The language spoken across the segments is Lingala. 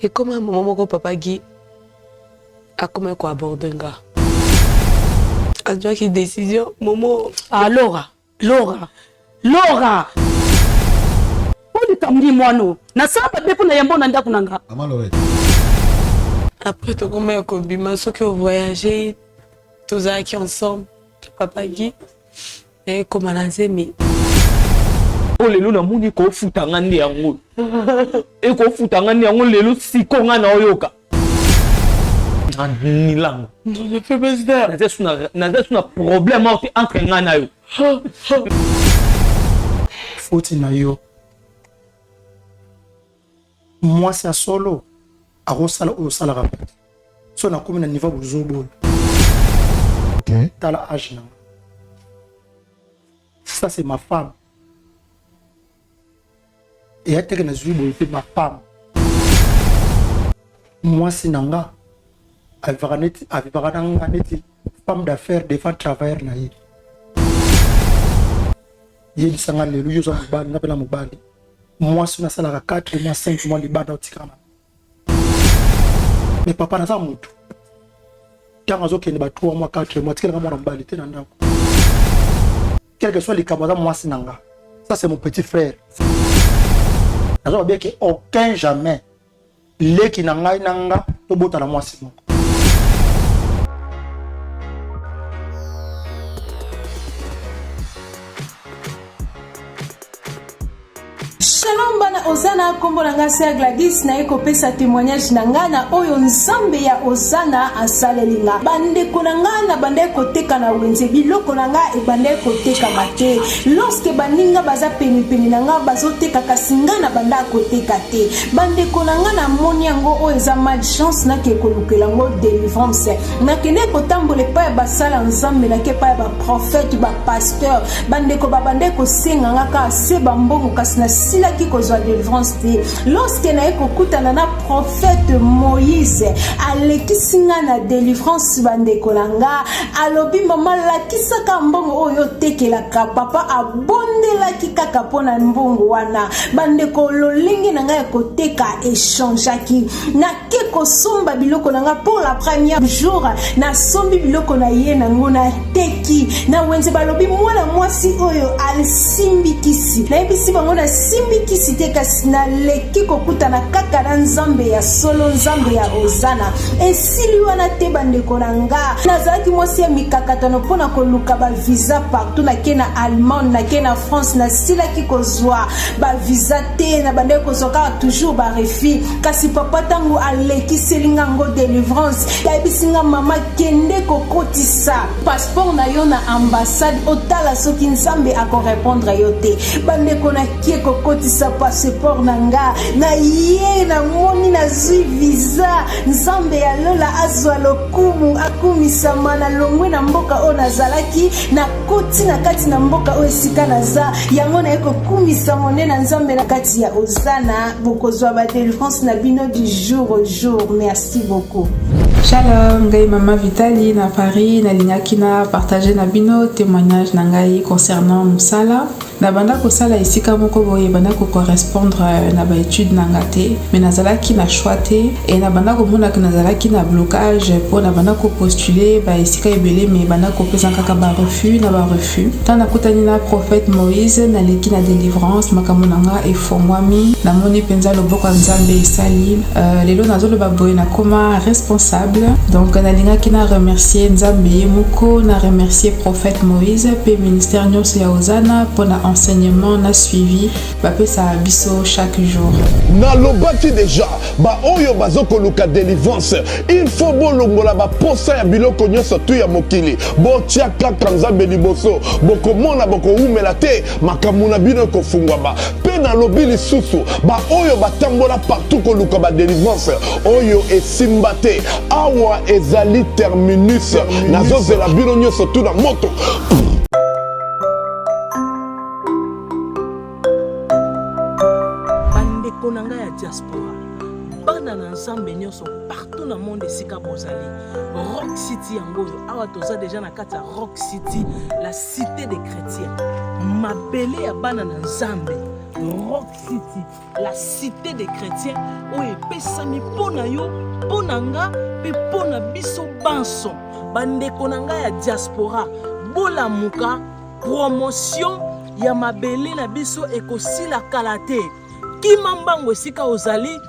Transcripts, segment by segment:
Et comme un moment que papa Guy a comme quoi aborder un gars. A déjà qui décision, Momo. Ah Laura. On est moi non. Na ça pas de pour na yambo na ndako nanga. Maman Lorette. Après tout comme un cobima, sauf que voyager tous qui ensemble, papa Guy et comme on a mais oh lelo na muni ko futanga ndi yango. E ko futanga ndi yango lelo sikonga na oyoka. Ni lango. non ne fais pas ça. Na suna problème entre ngana yo. Foti na yo. Moi c'est solo. A rosala au salara. So na comme na niveau buzobo. OK. T'as la âge là. Ça c'est ma femme. Et elle te na zuibo c'est ma femme. Moi c'est nanga. Avivara neti femme d'affaires défend travailleur na yi. Yedi sanga lelu yo zo mobali na pela mobali. Moi c'est na sala 4 mois 5 mois libanda otikana. Mais papa na za mutu. Tant azo kene ba 3 mois 4 mois tikana mwana mobali te na ndako. Quel que soit les camarades moi c'est nanga. Ça c'est mon petit frère. Azo bien que aucun jamais les qui nanga nanga to bota la moi c'est mon. Shalom bana Ozana kombo nanga Sir Gladys na eko pesa témoignage nanga na oyo nzambe ya Ozana asalelinga bande konanga na bande koteka na wenze biloko nanga e bande koteka mate lorsque baninga baza peni nanga bazoteka kasinga na banda koteka te bande konanga na moni yango oyo eza malchance na ke kolukela ngo délivrance na kene kotambole pa basala nzambe na ke pa ba prophète ba pasteur bande ko babande ko senga ngaka se bambongo kasi na sila qui cause délivrance lorsque na ekokutana na prophète Moïse alekisinga na délivrance bande kolanga alobi mama lakisaka mbongo oyo tekelaka papa abondelaki kaka pona mbongo wana bande kololingi nanga ekoteka échangeaki na ke kosomba biloko nanga pour la première jour na sombi biloko na ye nango na teki na wenze balobi mwana mwasi oyo alisimbikisi na ebisi bango na simbikisi te kasi na leki kokutana kaka na nzambe ya solo nzambe ya Ozana esili wana te bandeko na nga nazalaki mwasi ya mikakatano mpona koluka bavisa partout nake na Allemagne nake na France nasilaki kozwa bavisa te na bandeko kozwa kaka toujours barefi kasi papa tango alekiselinga ngo délivrance yayebisinga mama kende kokotisa passeport na yo na ambassade otala soki nzambe akorépondre yo te bandeko na kie kokotisa passeport na nga na ye na moni na zwi visa nzambe ya lola azwa lokumu akumisama na longwe na mboka o nazalaki na koti na kati na mboka o esika naza yango na ekokumisa mone na nzambe na kati ya Ozana bokozwa ba délivrance na bino du jour au jour. Merci beaucoup. Shalom, ngai mama Vitali na Paris na linyaki na partager na bino témoignage na ngai concernant musala na banda kosala esika moko boye banda ko correspondre na ba étude na ngate mais nazalaki na choix te et na banda ko mona que nazalaki na blocage pour na banda ko postuler ba esika ebele mais banda ko pesa kaka ba refus tant na kutani na prophète Moïse na leki na délivrance makambo nanga efongwami na moni penza loboko nzambe esali lelo nazolo ba boye na koma responsable donc na lingaki na remercier nzambe yemoko na remercier prophète Moïse pe ministère nyonso ya Ozana pour na enseignement na suivi bapesa biso chaque jour na lobaki déjà ba oyo bazoko luka délivrance il faut bolongola ba posa ya biloko nyonso tu ya mokili botia kaka nzambe liboso bokomona bokoumela te makambo na bino kofungwa ba pe na lobi lisusu ba oyo batambola partout koluka ba délivrance oyo esimba te awa ezali terminus nazozela bino nyonso tu na moto konanga ya diaspora bana na nzambe nyonso partout na monde esika bozali Rock City yango awa toza déjà na kati ya Rock City la cité des chrétiens mabele ya bana na nzambe Rock City, la cité des chrétiens, où epesami pona yo, pona nga, pe pona biso banso. Bandeko na nga ya diaspora, bola muka, promotion ya mabele na biso ekosila kalate. Kimambango esika ozali,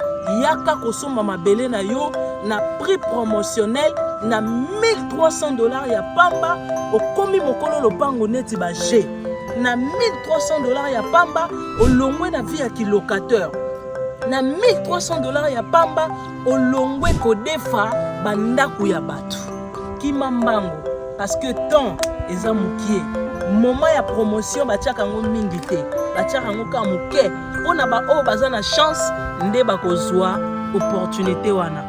yaka kosomba mabele na yo na prix promotionnel na $1300 ya pamba, okomi mokolo lopango neti ba G. Na $1300 ya pamba, olongwe na vie ya kilocateur. Na $1300 ya pamba, olongwe kodefa bandaku ya batu. Kimambango, parce que temps eza mukie. Moment ya promotion batiaka ngo mingi te, batiaka ngo ka muke. Pona ba o baza na chance nde bakozwa opportunité wana.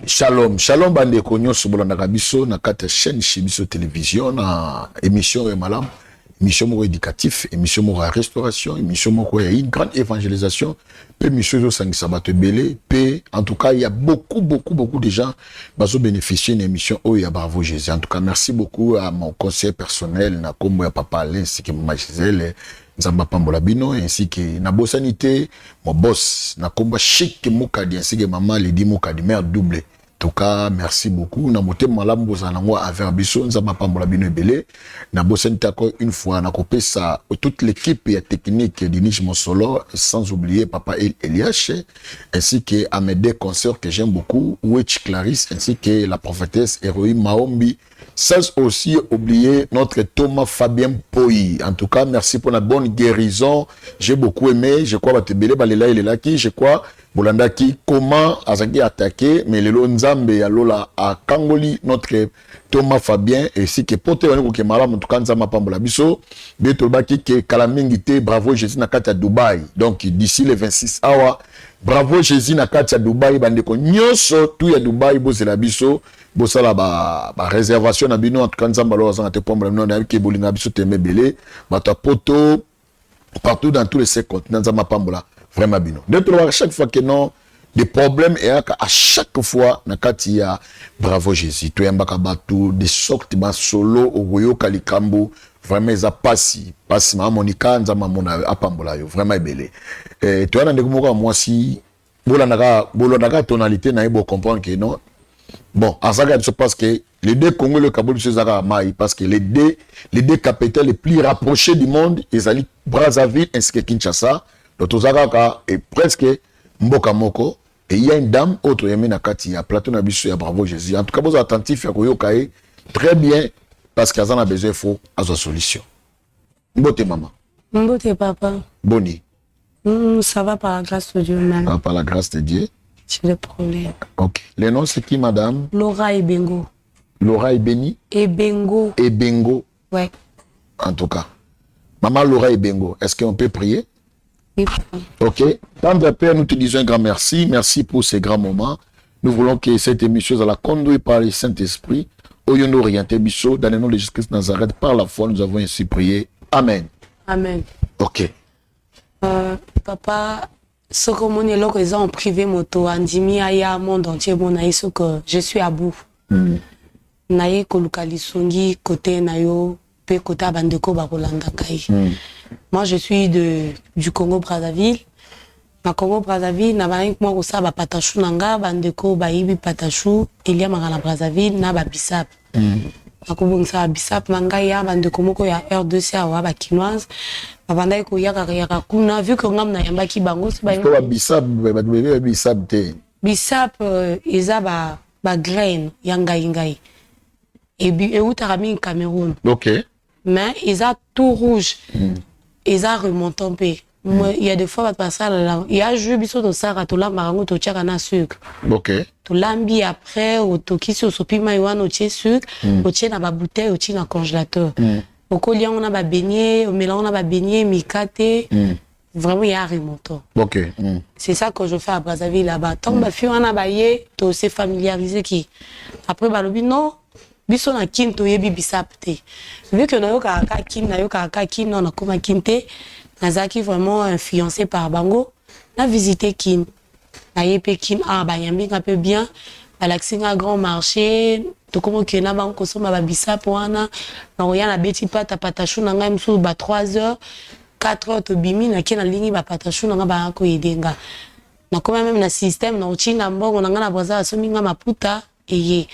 Shalom, shalom bande konyo sobolanda biso na kata chaîne Chibiso télévision na émission ya malam, émission moko éducatif, émission moko ya restauration, émission moko ya une grande évangélisation, pe émission zo sangisa bato belé, pe en tout cas il y a beaucoup de gens bazo bénéficier d'une émission oh ya Bravo Jésus. En tout cas merci beaucoup à mon conseiller personnel na kombo ya papa Alain ainsi que maman Gisèle Nzamba Pambola Bino ainsi que na bosanité mon boss na kombo Chic Mukadi ainsi que maman Lady Mukadi mère double. En tout cas, merci beaucoup. Na moté malam bozanango avec biso Nzamba Pambola Bino ebele. Na bosanité encore une fois na kopé ça toute l'équipe et technique de Niche Monsolo sans oublier papa Eliache ainsi que à mes deux concerts que j'aime beaucoup, Witch Clarisse ainsi que la prophétesse héroïne Maombi. Sans aussi oublier notre Thomas Fabien Poyi. En tout cas, merci pour la bonne guérison. J'ai beaucoup aimé. Je crois que Batebele Balela il est là qui, je crois Bolandaki comment Azaki attaqué mais le Nzambe ya lola a Kangoli notre Thomas Fabien et si que pote wani ko mala en tout cas Nzamba Pambola biso beto baki ke kalamingité Bravo Jésus na kati ya Dubaï. Donc d'ici le 26 awa Bravo Jésus na kati ya Dubaï bandeko nyonso tout ya Dubaï bozela biso bosala ba réservation na bino en tout cas Nzamba lo azanga te Pambola bino na ke bolinga biso tembe belé bato poto partout dans tous les 5 continents Nzamba Pambola vraiment bino. Donc à chaque fois que non des problèmes et à chaque fois na kati ya Bravo Jésus to yambaka batu de sorte ba solo au royo kalikambo vraiment za passi ma monika Nzamba mona apambola yo vraiment belé. Et to yana ndeko moko moi si bolonaka tonalité na ebo comprendre que non. Bon, en ça se passe que les deux Congo et le Kaboul se zara maï parce que les deux capitales les plus rapprochées du monde, ils allaient Brazzaville ainsi que Kinshasa. Donc Tozaka est presque Mboka Moko et il y a une dame autre Yemena Kati ya Plateau Nabiso ya Bravo Jésus. En tout cas, vous attentifs à Koyokae très bien parce qu'elles en a besoin faut à sa solution. Mbote maman. Mbote papa. Boni. Ça va par la grâce de Dieu même. Ah, par la grâce de Dieu. J'ai des problèmes. Ok. Le nom c'est qui madame? Laura Ebengo. Laura Ebeni? Ebengo. Ebengo. Ouais. En tout cas. Maman Laura Ebengo, est-ce qu'on peut prier? Oui. Ok. Tendre Père, nous te disons un grand merci. Merci pour ces grands moments. Nous voulons que cette émission soit la conduite par le Saint-Esprit. Oyono orienté biso dans le nom de Jésus-Christ Nazareth. Par la foi, nous avons ainsi prié. Amen. Amen. Ok. Papa, ce que mon élève est en privé moto, andimi aya monde entier bon aïe ce que je suis à bout. Naye kolukalisongi côté nayo pe côté bandeko bakolanda kai. Moi je suis du Congo Brazzaville. Na Congo Brazzaville na ba moi ko sa ba patachou nanga bandeko ba yibi patachou elia mangala Brazzaville na ba bisap. Akubongisa bisap nanga ya bandeko moko ya R2C awa ba kinoise. Babanda ko yaka kuna vu que ngam na yamba ki bango so ba bisap ba bébé bisap te. Bisap eza ba grain yanga ingai. Et où t'as mis Cameroun. Ok. Mais ils ont tout rouge. Ils ont remonté un peu. Il y a des fois, il y a jus biso to sara to la marango to tchaka na sucre. Ok. To lambi après au to kisi au sopima iwan au tché sucre, au tché na ba bouteille au tché na congélateur. Au collier on a ba beignet, au mélange on a ba beignet, mikate. Vraiment il y a un remontant. Ok. C'est ça que je fais à Brazzaville là-bas. Tant ma fille on a baillé, to se familiariser qui. Après balobi non. biso na kin toyebi bisap te vu que nayokaka kin non nakoma kin te nazalaki vraiment influencé par bango na visité kin naye pe kin bayambi nga pe bien balakisi nga grand marché tokoma okende na bango kosomba babisap wana nakoya na beti patachu na ngai mosusu ba 3 heures 4 heures tobimi nake nalingi bapatachu na nga baya koyede nga nakoma même na système na otinda mbongo na nga na braza asombi nga maputa eye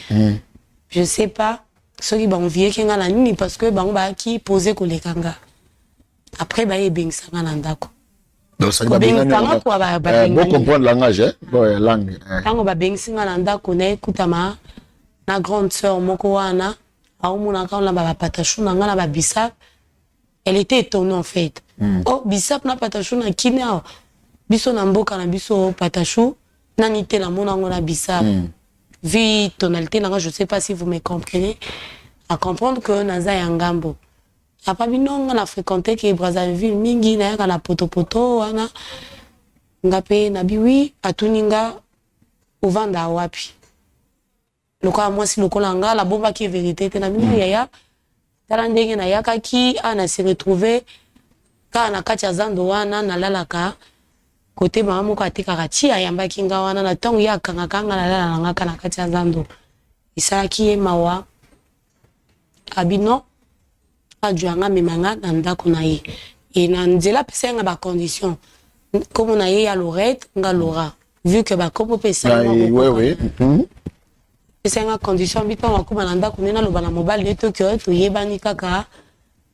je sais pas soki banvieki nga na nini parce que bango bayaki posé koleka nga après baye ebengisa nga na ndako donc ça va bien comprendre langage langue ntango babengisi nga na ndako naekutama na grande sœur moko wana aomonaka ona bapatachu na nga na babisap elle était étonnée en fait oh bisap na patachu na kini awa biso na mboka na biso patachu nani te namona ngo na bisap vu tonalité nanga je sais pas si vous me comprenez à comprendre que naza ya ngambo apa binonga na fréquenté ke Brazzaville mingi na yaka na potopoto wana ngape na biwi atuninga ovanda wapi lokola mwasi lokola nga la bomba ki vérité te na bino yaya tala ndenge na yaka ki ana se retrouver ka na kati ya zando wana nalalaka côté mama moko atekaka ti ayambaki nga wana na ntango ye akangaka nga nalala na ngaka na kati ya zando esalaki ye mawa abino adjo nga memanga na ndako na ye e na nzela apesa nga bacondition komo na ye ya Lorette nga Laura vu que bakomo pesa pesa nga condition bitongo akoma na ndako nde naloba na mobali ne to ke toyebani kaka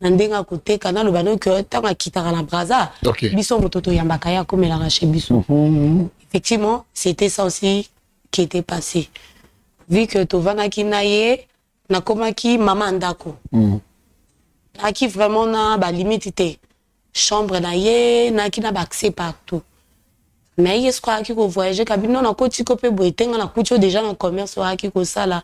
na ndenga koteka naloba no ke ntango akitaka na Brazza biso moto toyambaka ye akomelaka chez biso effectivement c'était ça aussi qui était passé vu que tovandaki na ye nakomaki mama ndako naki vraiment na balimite te chambre na ye naki na accès partout mais ye sikoyo aki kovoyage kabino nakoti ko mpe boye te nga nakuti o déjà na commerce oyo aki kosala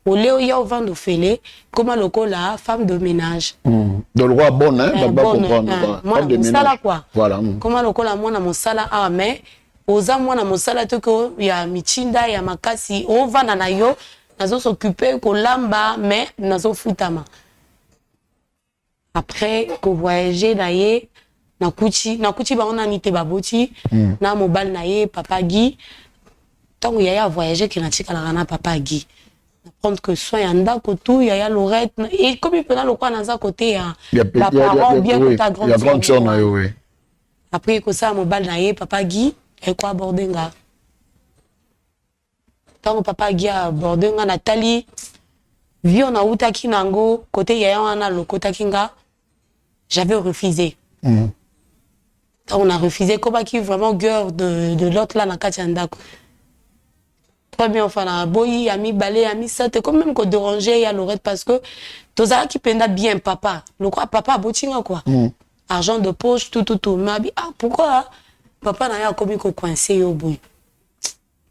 ole oya ovanda ofele koma lokola femme de ménage donc le roi bonne hein va comprendre femme de ménage quoi voilà koma lokola mwana mosala awa mais oza mwana mosala te ko ya michinda ya makasi ovanda na yo nazo s'occuper kolamba mais nazo futama après ko voyager na ye nakuti bango nani te baboti na mobile na ye papa Guy tango yaya voyager ki na tikalaka na papa Guy na prendre que soin ya ndako tout yaya Lorette et comme pena lokwa naza côté ya la parent bien que ta grande sœur na yo oui après ko ça mobile na ye papa Guy e ko aborder nga tango papa Guy aborder nga Nathalie vio na utaki nango côté yaya wana lokotaki nga j'avais refusé on a refusé comme qui vraiment gueule de l'autre là na kati ndako très bien enfin na boyi ami balé ami ça te comme même ko déranger ya Lorette parce que tozala qui penda bien papa le quoi papa botinga quoi argent de poche tout mais pourquoi papa na ya comme ko coincé yo boy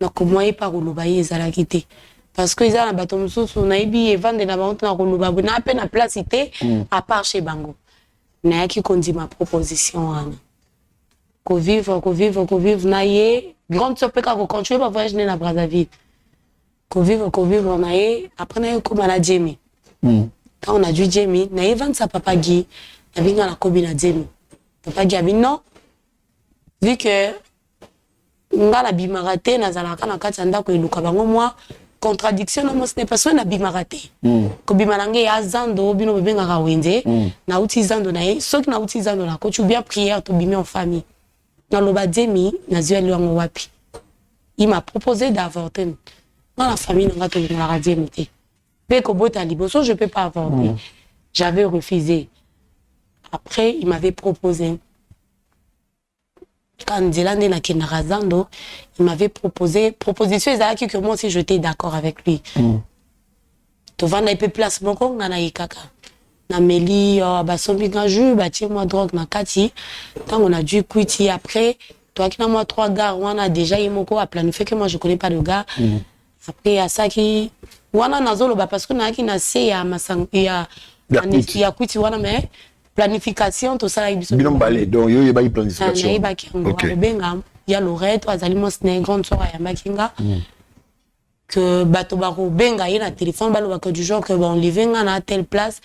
na ko moyen par oloba ye ezala kité parce que ezala na bato mususu na ibi e vendre na bango na ko loba na peine na placeité à part chez bango na ya ki kondi ma proposition wana ko vivre na ye grande sœur peka ko continuer ba voyage na Brazzaville ko vivre na ye après na ko mala Jamie quand on a dû Jamie na ye vendre sa papa Guy na binga na kobi na Jamie papa Guy non vu que ngala bimarate na zalaka na kati ndako eluka bango moi contradiction non ce n'est pas ça na bimarate ko bimalange ya zando bino bengaka wende na uti zando na ye soki na uti zando na ko tu bien prière to bimi en famille dans le bademi nazio aliwango wapi il m'a proposé d'avorter dans la famille on va te la radiemité pe ko bota liboso je peux pas avorter j'avais refusé après il m'avait proposé quand Zelande na kenarazando il m'avait proposition ezalaki que moi aussi j'étais d'accord avec lui to vanda ipe place moko ngana yikaka na meli basombi nga jus batie moi drogue na kati tant on a dû quitter après toi qui na moi 3 gars on a déjà yimoko a planifié que moi je connais pas de gars après à ça qui wana nazolo ba parce que na ki na se ya masang ya quitter wana mais planification tout ça ibiso binom balé donc yo yeba planification na benga ya Lorette azali mo sne grande soeur ya makinga que bato bako benga ye na téléphone balo que du genre que bon livenga na telle place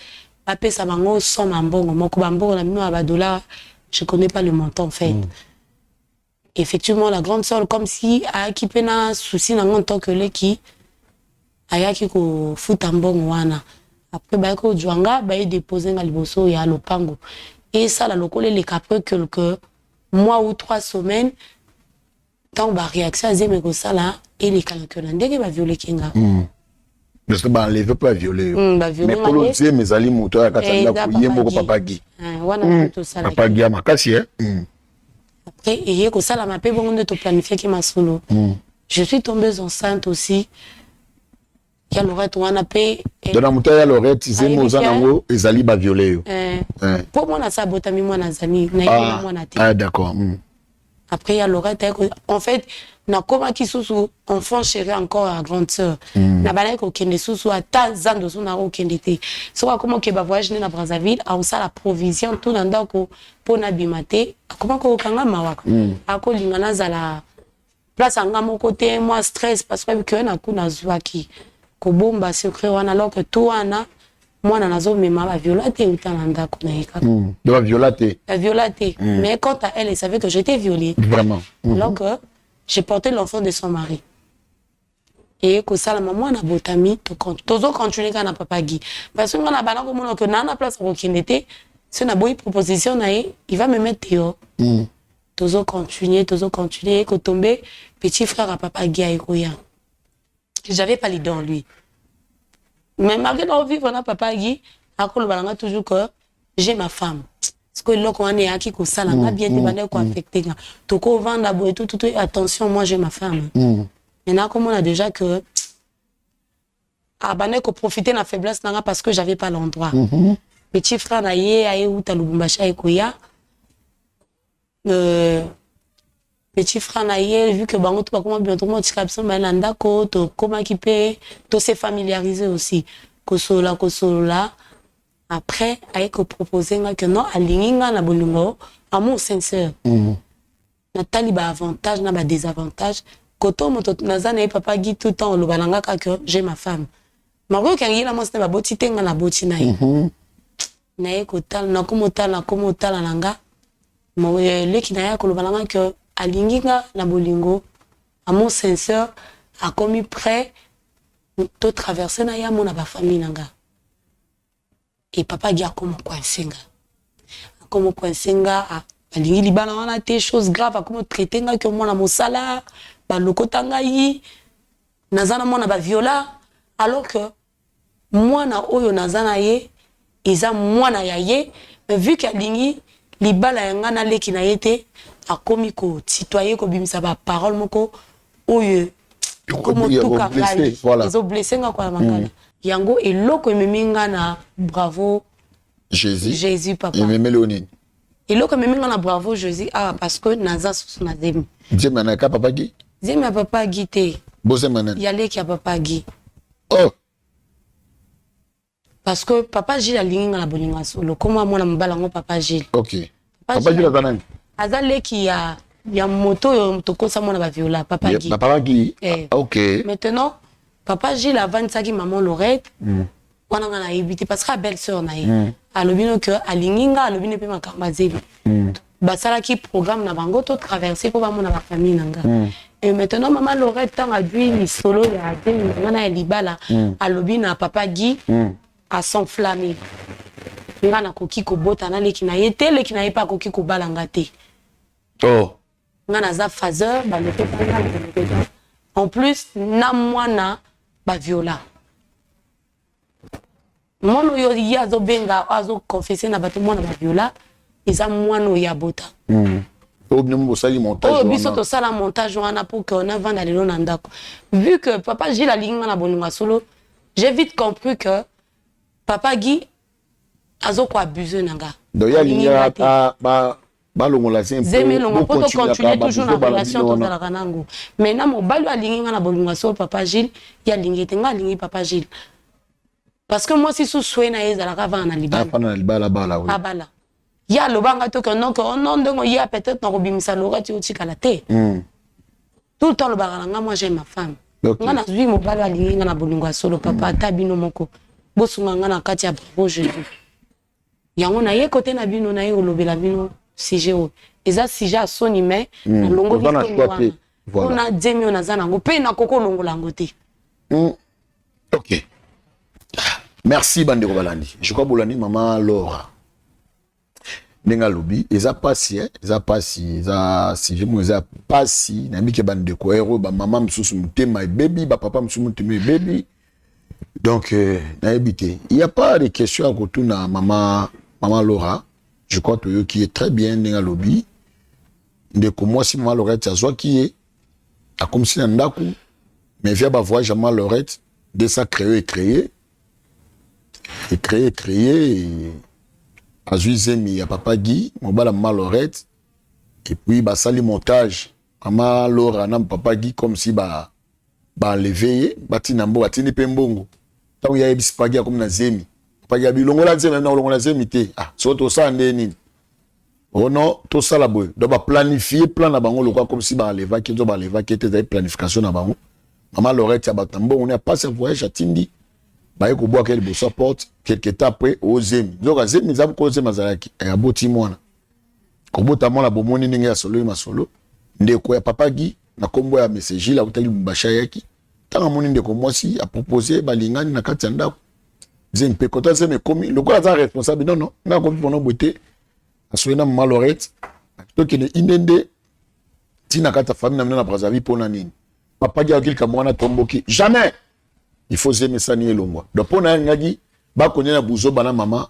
ba pesa bango 100 mambongo moko bambongo na mino ba dollars je connais pas le montant en fait. Effectivement la grande sœur comme si a qui pena souci na en tant que le qui aya ki ko futa mbongo wana après ba ko juanga ba déposer na liboso ya lopango et ça la lokole les après quelques mois ou 3 semaines tant ba réaction à zeme ko ça là et les calculs ndenge ba violer kinga parce que ba enlever pas violer mais pour dire mes ali moto ya katanga ku yembo ko papa gi wana tout ça papa gi makasi après et ko ça la mapé bon de to planifier ki masolo je suis tombée enceinte aussi ya Lorette wana pe dans la moto ya Lorette zemo zanango ezali ba violer pour moi na sabota mi moi na zani na moi na te ah d'accord après il y a Lorette en fait na koma ki susu enfant chéri encore à grande sœur na bana ko kende susu ata zando so na ko kende te so comment que ba voyage na Brazzaville a ça la provision tout na ndako pour na bimate comment ko kanga mawaka ako lingana zala place anga mon côté moi stress parce que na kuna zwaki ko bomba secret wana alors que tout wana moi nazo mema ba violate utana ndako na yeka de la violate mais quant à elle savait que j'étais violée vraiment alors que j'ai porté l'enfant de son mari et que ça la maman na botami to continuer kana papa Guy parce que on a bana ko mona que na place ko kindete si on a boy proposition na il va me mettre Théo tozo continuer que tomber petit frère à papa Guy aikoya j'avais pas l'idée en lui mais malgré dans vivre na papa Guy akolo balanga toujours que j'ai ma femme parce que là on est à qui ko sala nga bien te bana ko affecter to ko vendre boy tout attention moi j'ai ma femme maintenant comme on a déjà que ah bana ko profiter na faiblesse nanga parce que j'avais pas l'endroit petit frère na ye aye uta Lubumbashi aikoya petit frère na ye vu que bango tout pas comment bien tout monde tika bana ndako to comment qui peut to se familiariser aussi kosola après aye ko proposer nga que non alinginga na bolingo amour sincère natali ba avantage na ba désavantage koto moto nazana papa Guy tout temps lo balanga que j'ai ma femme maro kangi la mosna ba boti tenga na boti na ye na ye kotal na komotala nanga mo leki na ya ko lo balanga que alinginga na bolingo amour sincère a commis prêt to traverser na ya mona ba famille nanga et papa Guy a comme coincenga alingi libala wana te chose grave a comme traiter nga que mona mosala ba lokotanga yi nazana mona ba viola alors que moi na oyo nazana ye eza mwana ya ye mais vu qu'alingi libala yanga na leki na yete a komi ko citoyen ko bimisa ba parole moko oyo comme tout ka ils ont blessé nga kwa mangala yango eloko ememinga na bravo Jésus papa et Léonine eloko ememinga na bravo Jésus ah parce que naza susu na zemi zemi ka papa Guy zemi ya papa Guy te bozema ya leki ya papa Guy oh parce que papa Gilles a linga na bolinga solo comment moi na mbala ngo papa Gilles OK papa Gilles azana azale ki ya moto yo tokosa mona ba viola papa Guy papa Guy OK maintenant papa Gilles avant ça qui maman Lorette wana ngana ibiti parce que belle sœur na ye alobino que alinginga alobino pe makamba zebi basala ki programme na bango to traverser pour ba mona ba famille nanga et maintenant maman Lorette tant a dû solo ya demi ngana libala alobina papa Guy à s'enflammer ngana koki ko bota na leki na ye te leki na ye pa koki ko balanga te oh ngana za phaseur ba le en plus na mwana ba viola mono yo ya zo benga azo confesser na bato mwana ba viola eza mwana ya bota au bien mo sali montage oh biso to sala montage wana pour que on a vendre le na ndako vu que papa Gilles a linga na boninga solo j'ai vite compris que papa Guy azo ko abuser nanga donc ya linga ba longola c'est zemi longo pour continuer toujours la relation to la kanango mais na mo balu alinga na bolinga solo papa Gilles ya lingi tenga lingi papa Gilles parce que moi si sous souhait na ezala ka vana libala na libala bala oui abala ya lobanga to que non que non ndongo ya peut-être na robimisa lorati utika la te tout le temps le baranga moi j'ai ma femme Okay. Nga na zwi mobali alingi nga na bolingo ya solo papa ata bino moko. Bosunga nga na kati ya Bravo Jésus. Yango na ye kote na bino na ye olobela bino sujet o. Eza sujet a soni me na longo biso. On a demi on a zanango pe na koko longo lango te. OK. Merci Bandeko Balandi. Je crois bolani maman Laura. Nenga lobi, eza pasi, eza si je me eza pasi, na mi ke bandeko ero ba maman msusu mutema baby, ba papa msusu mutema baby. Donc na ebité. Il y a pas de questions à retour na maman Laura. Je crois que yo qui est très bien nenga lobi. Ndeko moi si maman Laurette azwa qui est a comme si ndaku mais via ba voyage maman Laurette de ça créer Azuizemi ya papa Guy, mobala maman Laurette, et puis bah sali montage, maman Laura na papa Guy comme si bah levé, bati nambo bati ni pembongo. Tant ya ebi spaghetti comme na zemi. Papa Guy bilongo la zemi na longo la zemi te. Ah, so to ça ndeni. Oh non, tout ça la boy. Donc bah planifier plan na bango lokwa comme si bah leva ki zo bah leva ki te planification na bango. Maman Laurette ya batambo on a passé voyage à Tindi. Baye ko boa quel bossa porte quelque temps après au zemi donc zemi za ko zema zalaki ya boti mwana ko bota mwana bomoni ninga ya solo ma solo ndeko ya papa Guy na kombo ya message la utali mbasha yaki tanga moni ndeko mwasi a proposer balingani na kati ya ndako zemi pe kota zemi komi lokola za responsable non na ko bono bote asoena maman Laurette to kene inende tina kata famille na Brazzaville pona nini papa Guy akili kamwana tomboki jamais. Il faut aimer ça ni elongwa. Donc pour na ngagi ba konye na buzo bana mama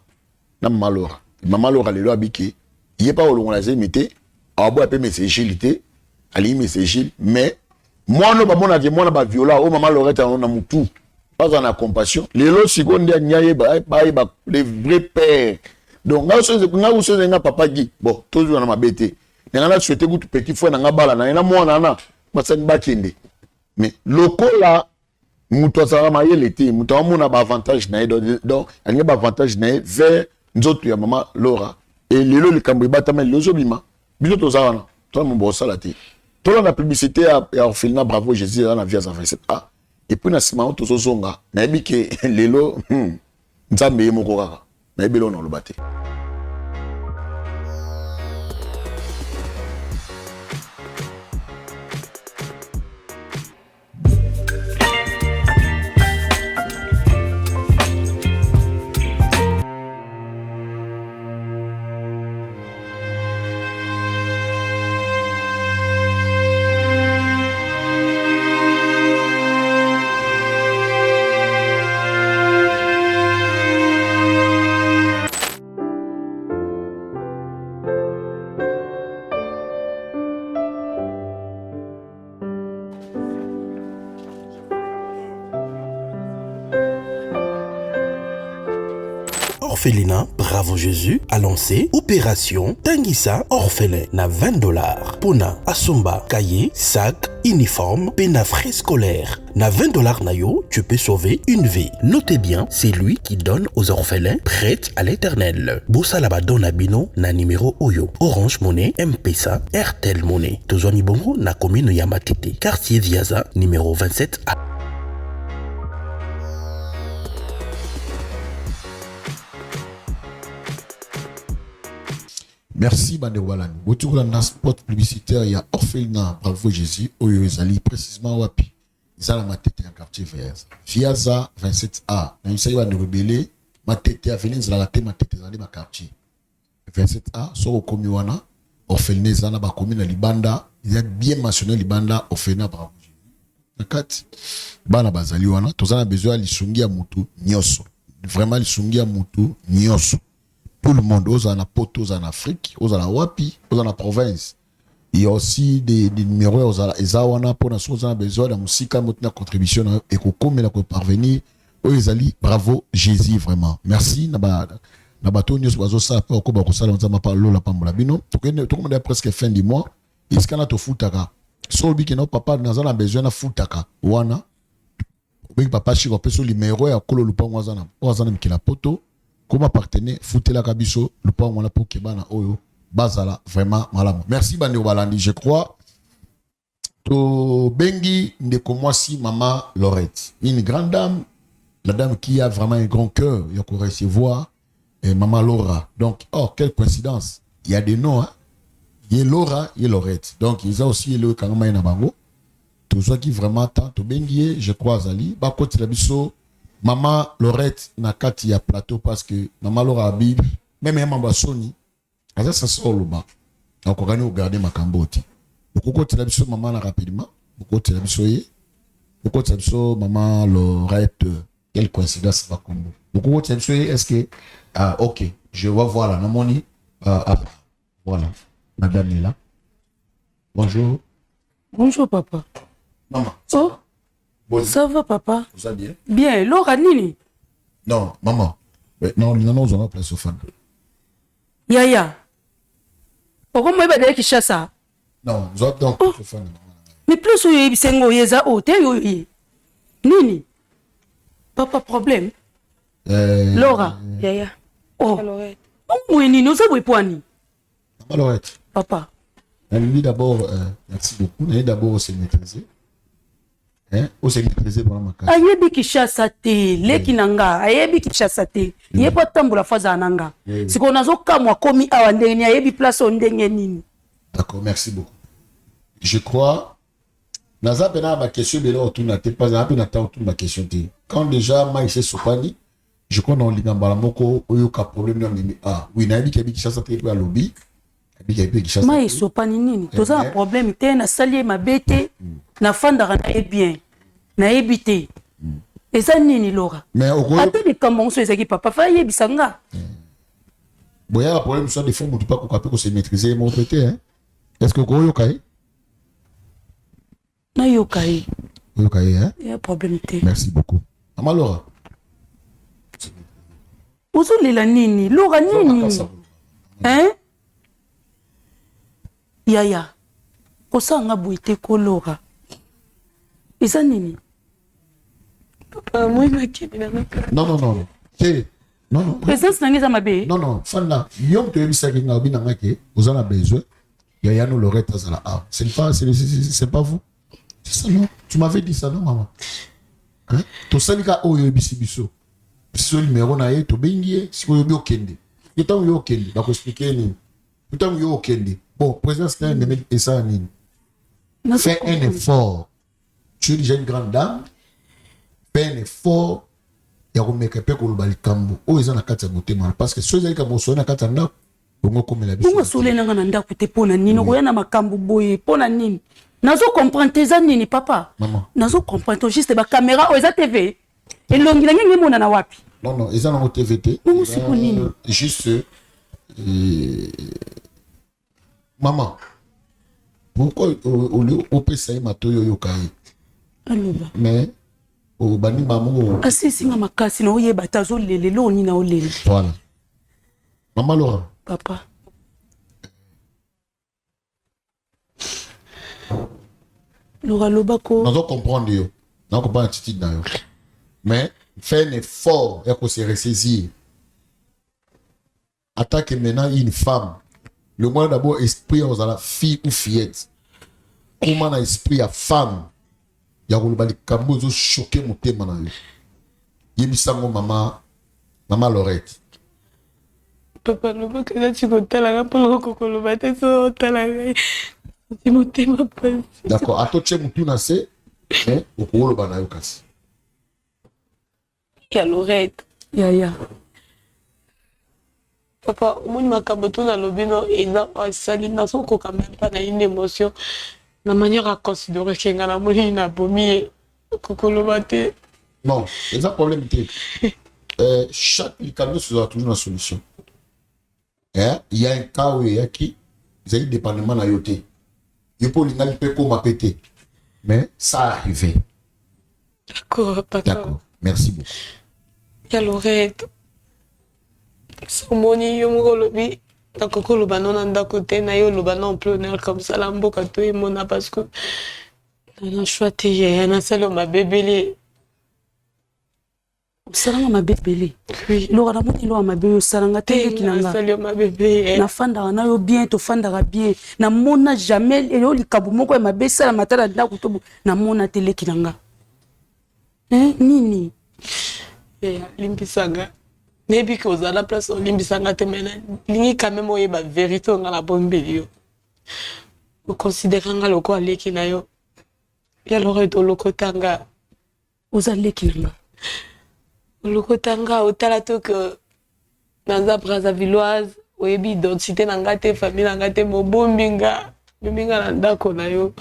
na maman Laura. Maman Laura le lo abiki. Il est pas olongwa la zemité. Abo ape message lité. Ali message mais moi no ba mona ke mona ba viola o maman Laura ta na mutu. Pas en compassion. Les lo seconde nyaye ba les vrais pères. Donc nga so nga papa Guy. Bon, toujours na mabete. Nga na souhaiter goût petit frère nga bala na mona na. Basani ba kende. Mais lokola muto sara mayele te muto amona ba avantage na donc anya ba avantage na vers nzoto ya maman Laura et lelo likambo batama lozo bima biso to sara to mo bo sala te to la publicité ya orphelinat Bravo Jésus na via 27A et puis na sima to zonga na bike lelo nzambe moko kaka na ebelo na lobate. Orphelinat Bravo Jésus a lancé Opération Tangisa Orphelin na $20. Pona Asomba, cahier, sac, uniforme, pena frais scolaire. Na $20 nayo, tu peux sauver une vie. Notez bien, c'est lui qui donne aux orphelins prêts à l'éternel. Bossa laba dona bino na numéro Oyo. Orange Money, M-Pesa, Airtel Money. Tozwani bongo na commune Yamatete. Quartier Viaza, numéro 27A. Merci Bandeko Balani. Botour na spot publicitaire il y a orphelinat Bravo Jésus Oyo ezali précisément wapi. Izala matete en quartier Viaza 27A. Na isayi ba rebelle matete avenue zala te matete zali ba quartier 27A so komi wana orphelinat zana ba komi na Libanda, il y a bien mentionné Libanda orphelinat Bravo Jésus. Nakati bana bazali wana tozana besoin lisungi ya mutu nyoso. Vraiment lisungi ya mutu nyoso. Tout le monde, aux en Poto, aux en Afrique, aux en Wapi, aux en province. Il y a aussi des numéros aux en Ezawana pour nous besoin de musique, de contribution et qu'on peut parvenir. Ezali, bravo Jésus vraiment. Merci Nabato News Bazo ça après au Koba Kosala on parle Lola Pambola Bino. Tout le monde est presque fin du mois. Est-ce qu'on a to futaka? Solbi qui n'a papa n'a besoin de futaka. Wana. Papa Chiko peso numéro ya Kolo Lupango wazana mkila poto. Comme partenaire, foutez la kabiso, le point on a pour Kebana Oyo, Bazala, vraiment, malamu. Merci Bandeko Balandi, je crois. To bengi ndeko mwasi maman Laurette. Une grande dame, la dame qui a vraiment un grand cœur, il faut recevoir maman Laura. Donc, oh, quelle coïncidence. Il y a des noms, hein. Il y a Laura et Laurette. Donc, ils ont aussi le Kangama et Nabango. Tout ça qui vraiment tant to bengi, je crois, Zali. Bah, côté la biso, maman Laurette na kati ya plateau parce que maman Laura a Bible, même maman Sony, ça sort le bas. Donc, on va regarder ma camboti. Beaucoup de la maman rapidement. Beaucoup de la maman Laurette. Quelle coïncidence ça va comme beaucoup de est-ce que ok, je vais voir là, non voilà, madame est là. Bonjour. Bonjour papa. Maman. Oh. Bon. Ça va papa? Vous allez bien? Bien, Laura Nini. Non, maman. Non, on a place au fan. Yaya. Pourquoi moi je qui chasse ça? Non, vous êtes donc au fan. Mais plus où sengo yeza ote Nini. Papa problème. Laura. Yaya. Oh. Oh, Nini, nous avons poigné. Maman Laurette. Papa. Elle dit d'abord, merci beaucoup. Elle dit d'abord se maîtriser. Hein? On se maîtriser pendant ma carte. Ayebi ki chasse te, leki nanga, ayebi ki chasse te. Yé pas tambola faza nanga. Si qu'on a zo kamwa komi awandeni, ayebi place ondenge nini. D'accord, merci beaucoup. Je crois, Naza pena ma question de là autour na te pas autour ma question te. Quand déjà ma ici sopani, je crois dans l'ingambala moko oyo ka problème na ngimi. Ah, oui na bi ki chasse te kwa lobby. Bi ki chasse. Ma sopani nini? Toza un problème te na salier ma bete, na fandara na e bien. Na ebité. Et ça nini Laura? Mais au gros. Attends les comment so ezaki papa fa yebisanga. Boya le problème soit des fonds mutu pas ko se maîtriser mon pété hein. Est-ce que ko yo kai? Na yokai. Yokai, hein? Il y a un problème. Merci beaucoup. Maman Laura. Où sont les nini? Laura nini? Hein? Yaya. Kosa nga bouité ko Laura. Et ça nini? Papa, moi il m'a quitté. Non. C'est non. Présence n'a ma bé. Non. Fana, yom te yebisa ki nga obi na ngake, vous en avez besoin. Yaya no Laurette azala. Ah, c'est pas vous. C'est ça, non? Tu m'avais dit ça, non, maman? Hein? To salika oyo ebisi biso. Biso numéro na ye, to bengie, si vous yobi okende. Yotan yo okende, bako expliquer ni. Yotan yo okende. Bon, président, c'est un mec et ça, nini. Fais un effort. Tu es déjà une grande dame. Fais un effort. Ya komeka pe ko lobali kambo. O eza na kati ya motema. Parce que soza ka moso na kati ya ndako. Bongo komela biso. Bongo sole na ngana ndako te pona nini. Ko na makambo boye pona nini. Nazo comprendre tes nini papa. Maman. Nazo comprendre juste ba caméra o eza TV. Et longi la ngi mona na wapi? Non, eza na TVT. Bongo siko nini? Juste maman. Pourquoi au pesa matoyo yokai? Aloba. Mais au bani maman. Asisi nga makasi na oyeba tazo lele lo ni na olele. Voilà. Maman Laura. Papa. Laura Lobako. Nous comprendre yo. Nous comprendre attitude na yo. Mais fais un effort et qu'on se ressaisir. Attaque maintenant une femme. Le moins d'abord esprit aux la fille ou fillette. Comment na esprit à femme. Ya ko bali kambo zo choquer mon thème na yo. Yebisango maman Laurette. Papa Lobako na chikotala pour kokolo bate so tala. D'accord, à toi tu es moutou na se, mais au kolo bana yo kasi. Ya Laurette. Ya. Papa, moi makaboto na lobino eza asali na soko quand même pas na une émotion. La manière à considérer que ngana moni na bomi kokolo bate. Non, c'est un problème chaque camion sera toujours une solution. Il y a un cas où il y a qui ils ont dépendamment na yoté. Il faut l'ingali peut comme péter. Mais ça arrive. D'accord, papa. D'accord. Merci beaucoup. Ya Laurette. Somoni yo mo lobi. Takoko lo banon anda côté na yo lo banon plonel comme ça la mboka to e mona parce que na choix te ya na salo ma bébélé. Salanga ma bébé. Oui. Lora na moni lo ma bébé salanga te kinanga. Salio ma bébé. Na fanda na yo bien to fanda bien. Na mona jamais yo likabu moko ma bébé sala matala ndako to na mona tele kinanga. Nini? Limbisanga. Nebi que aux à la place limbisanga te mena. Lingi quand même oye ba vérité nga la bombe yo. Vous considérez nga loko aleki na yo. Ya lore to loko tanga. Ozale kinanga. Loko tanga otala to que dans Brazzavilloise oyebi identité nanga te famille nanga te mobombinga bombinga na ndako na yo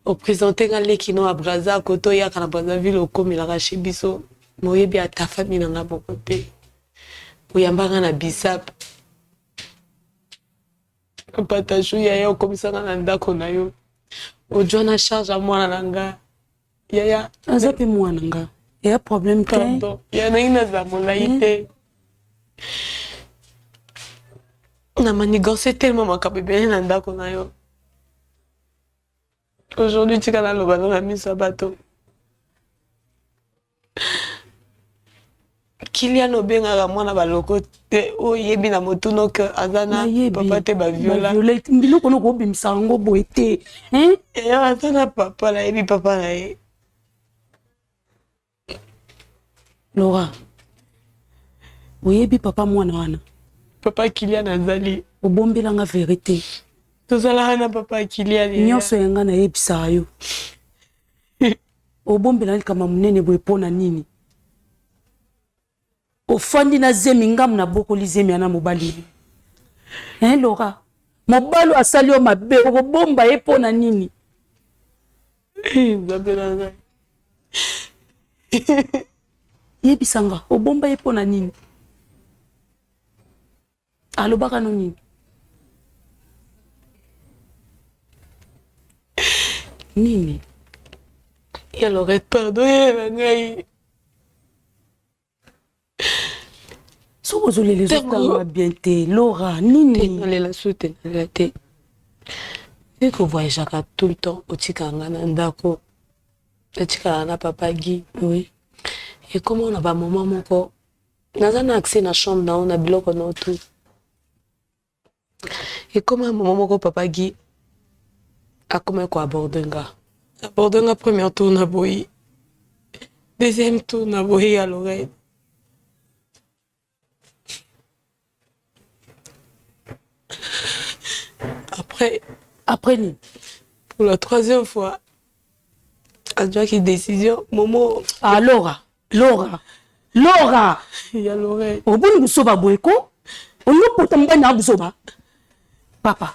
o présenter nga lekino a Brazza koto ya kana Brazzaville okomela chez biso moyebi a ta famille nanga bokote oyambanga na bisap patashu ya yo komisanga na ndako na yo ojona charge à moi nanga ya azape moi nanga il y a problème pardon il y a une zamolaïté on a manigancé tellement ma capébé na ndako na yo aujourd'hui tu kana lo bana mi sabato Kylian obenga mwana baloko te oyebi na motuno que azana papa te ba viola mbilo kono ko bimisa ngo boete ya azana papa la yebi papa na ye Laura oyebi papa mwana wana papa Kylian azali obombela nga vérité tozala na papa Kylian nyonso yanga na yebisa yo obombela kama munene boye pona nini ofandi na zemi ngam na bokoli zemi ana mobali Laura mobalo asali yo mabe obomba ye pona nini zabela yebisanga obomba ye pona nini alobaka no nini nini il aurait pardonné la ngai soko zolele zotanga bien te Laura nini la soute la te et que voyage tout le temps au tikanga na ndako etika na papa Guy oui et comment on a ba moment moko nazana accès na chambre na on a biloko na tout et comment maman moko papa Guy a comment ko aborder nga premier tour na boyi deuxième tour na boyi à l'oreille après ni pour la troisième fois à toi qui décision Momo Laura il y a l'oreille oboni busoba boyeko olopoto mbana busoba papa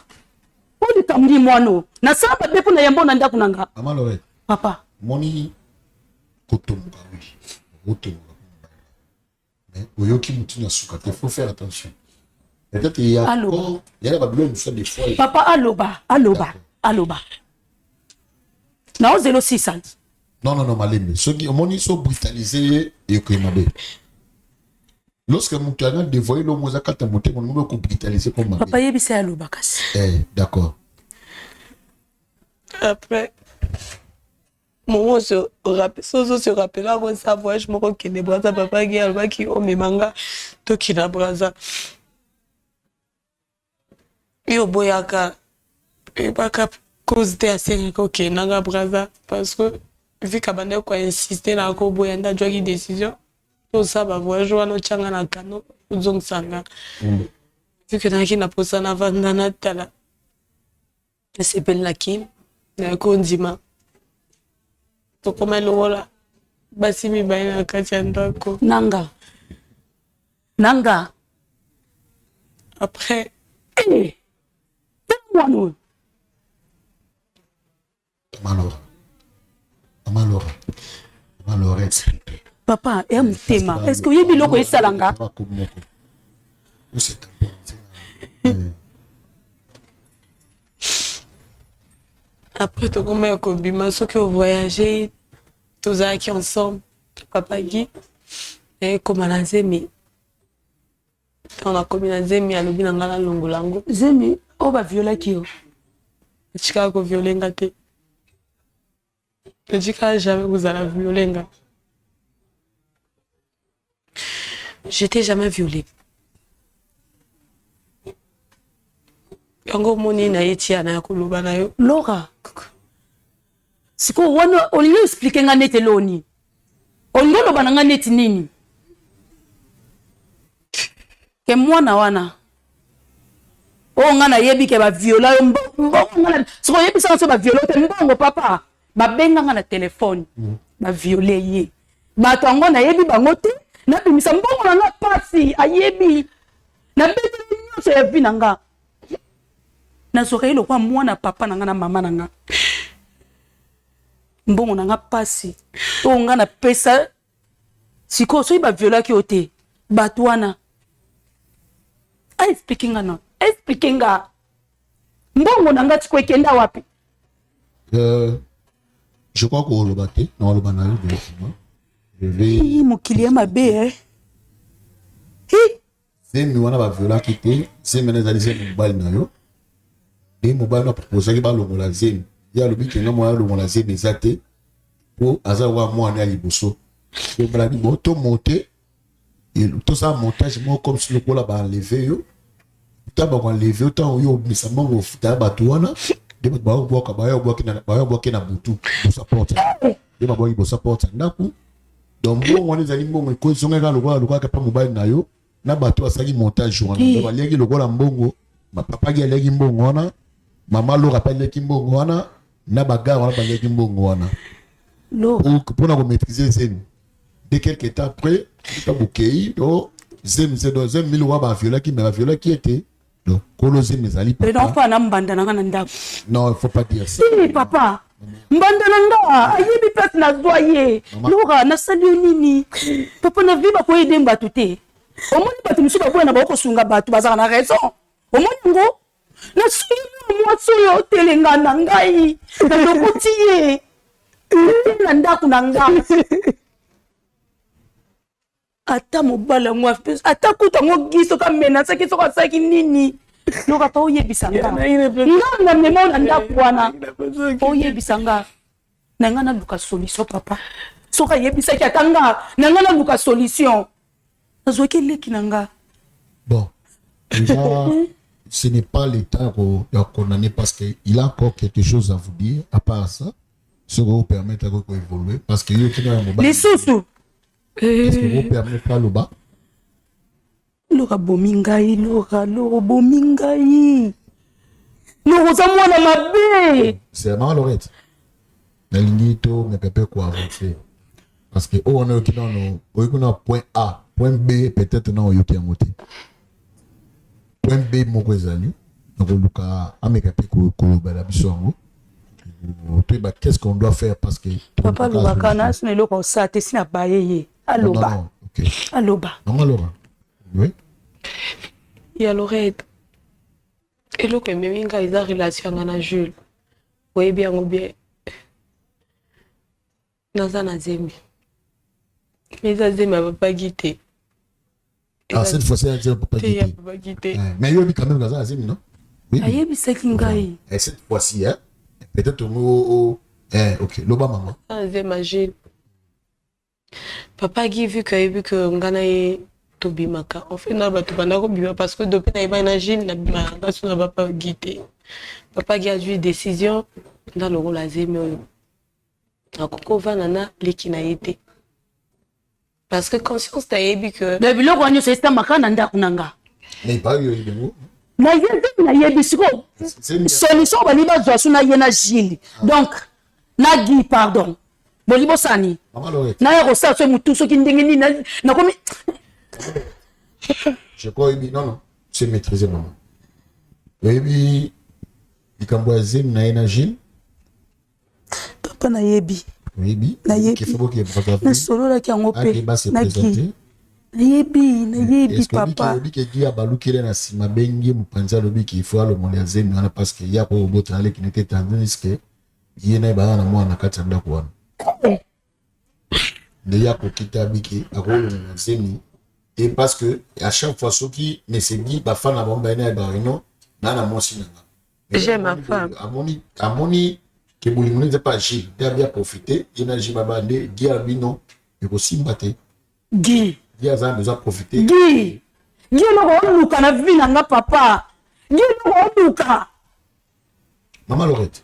oli kamdi mwano na samba bepo na yambo na ndako nanga Maman Lorette papa moni kotomba oui kotomba mais oyoki mutu na suka te faut faire attention peut-être il y a la babylone fait des fois papa aloba na ozelo 600 non malembe soki omoni so brutaliser et que mabe lorsque mutu a dévoilé le moza kata moté on ko brutaliser comme mabe papa yebisa aloba kasi d'accord après Momo se rappela qu'on sa voyage moko qui ne Brazza papa qui alba qui o memanga to qui na Brazza yo boyaka et pas cap cause de assez ko qui na Brazza parce que vu kabande ko insister na ko boyanda jogi décision to ça ba voyage wana changa na kano uzong sanga vu que na ki na posa na vanda na tala c'est belle la Kim na ko ndima to koma lola basi mi baina kati ya ndako nanga après mwano Malora papa mutema est-ce que yebi loko esalanga après to koma ko bima so que voyager tous qui ensemble papa Guy et comme na zemi on a comme na zemi a lobi na ngala longolango zemi o ba viola kio chika ko violenga te chika jamais vous allez violenga j'étais jamais violée. Yango moni na yetia na koloba na yo. Laura. Siko wana olingo expliquer nga nete loni. Olingo loba nga neti nini? Ke mwana wana. O nga na yebi ke ba viola yo mbongo nga. Siko yebi sa ba viola te mbongo papa. Ba benga nga na téléphone. Ba violer ye. Ba to ngo na yebi bango te. Na bimisa mbongo na nga pasi ayebi. Na bete nyonso ya vi na nga. Na soka ilo kwa mwana papa na nga na mama na nga. Mbongo na nga pasi. O nga na pesa. Siko so iba viola ki ote. Batwana. Expliquing nga no. Expliquing nga. Mbongo na nga tiko ekenda wapi? Je crois qu'on le battait. Non, le banal, je vais... Mokili ya mabe, eh. C'est nous, on a viola quitté. C'est maintenant, ça disait mobile na yo. Et mobile n'a proposé qu'il va le molazem. Il y a le but que nous, on a le molazem exacté. Pour avoir moi, on est à Liboso. Et on a dit, bon, tout monté. Et tout ça, montage, moi, comme si le pôle a enlevé, yo. Tout a enlevé, autant où yo, mais ça m'a offert, t'as batouana. De ba boka na butu support de ba boyi support ndaku donc bon on les animaux ko zonga ka lokwa ka pa mobile na yo na bato asaki montage wana de ba leki lokwa mbongo ma papa gi leki mbongo wana mama lo rappelle leki mbongo wana na baga wana ba leki mbongo wana lo pour na ko maîtriser zem de quelques temps après ta bouquet do zem c'est do zem milo wa ba viola qui était. Donc, mes amis, papa. Non, il faut pas dire ça. Si, papa. Mbandana ayebi pesi na zoye. Laura na sali nini? Papa na viba ko ede mbatute. Omoni batu musu ba na ba ko sunga batu bazaka na raison. Omoni ngo na suyi mo soyo telenga na ngai. Na lokotiye. Na ndaku na ngai. Ata mobala mwa pesa ata kuta ngo giso ka menace ki soka saki nini loka pa oyebisanga nga memo na ndaku wana oyebisanga na nga na luka solution papa soka yebisa ki atanga na nga na luka solution azoki leki na nga bon déjà ce n'est pas le temps de condamner parce qu'il a encore quelque chose à vous dire à part ça ce qui vous permet d'évoluer parce que les sous est-ce que vous permettez pas le bas? Laura bomingai, Laura bomingai. Laura ça moi dans ma baie. C'est marrant Laurette. La ligne to ne peut pas quoi avancer. Parce que on est dans point A, point B peut-être non yoki amoté. Point B mon cousin. Donc Luka ameka ko bala bisongo. Qu'est-ce qu'on doit faire parce que papa le bakanas ne loko sa te sina baye. Aloba. Non, ok. Aloba. Non, Laura. Oui. Il y a Lorette. Et là, quand même, il y a une relation avec Jules. Oui, bien ou bien. Dans un azemi. Mais azemi n'a pas quitté. Ah, cette fois-ci, elle n'a pas quitté. Mais il y a quand même dans un azemi, non? Oui. Il y a eu ça qui et cette fois-ci, hein? Peut-être au. Ok, Loba maman. Azemi, Jules. Papa qui vu que ngana e tobimaka en fait na bato banda ko bima parce que depuis na imagine na bima bato na papa guité papa qui a dû décision dans le rôle azemi akoko vanana leki na été parce que conscience ta yebi que le biloko wanyo c'est sta makana ndaku nanga mais pas yo yebi na yebi siko solution bali bazwa suna yena Gilles donc na Guy pardon Bolibo sani. Na ya rosa so mutu so ki ndenge ni na komi. Je crois non, c'est maîtrisé maman. Yebi ikamboaze na énergie. Papa na yebi. Yebi. Na yebi. Qui fait beaucoup de na solo la ki ngope. Na ki. Na yebi papa. Yebi ke dia balukire na sima bengi mupanza lobi ki faut le moliaze na parce que ya ko boto ale ki n'était tendance que yena ba na mwana kati nda ko wana. Déjà pour quitter Abiki, à rôle et parce que à chaque fois ceux qui ne se dit pas fan avant baina barino nana mosi nanga. J'aime ma femme. À moni que vous ne pas Gilles, bien profiter, énergie babande, Guy albino, et aussi mbaté. Guy. Guy a besoin de profiter. Guy le roi na vie nanga papa. Guy le roi. Maman Laurette,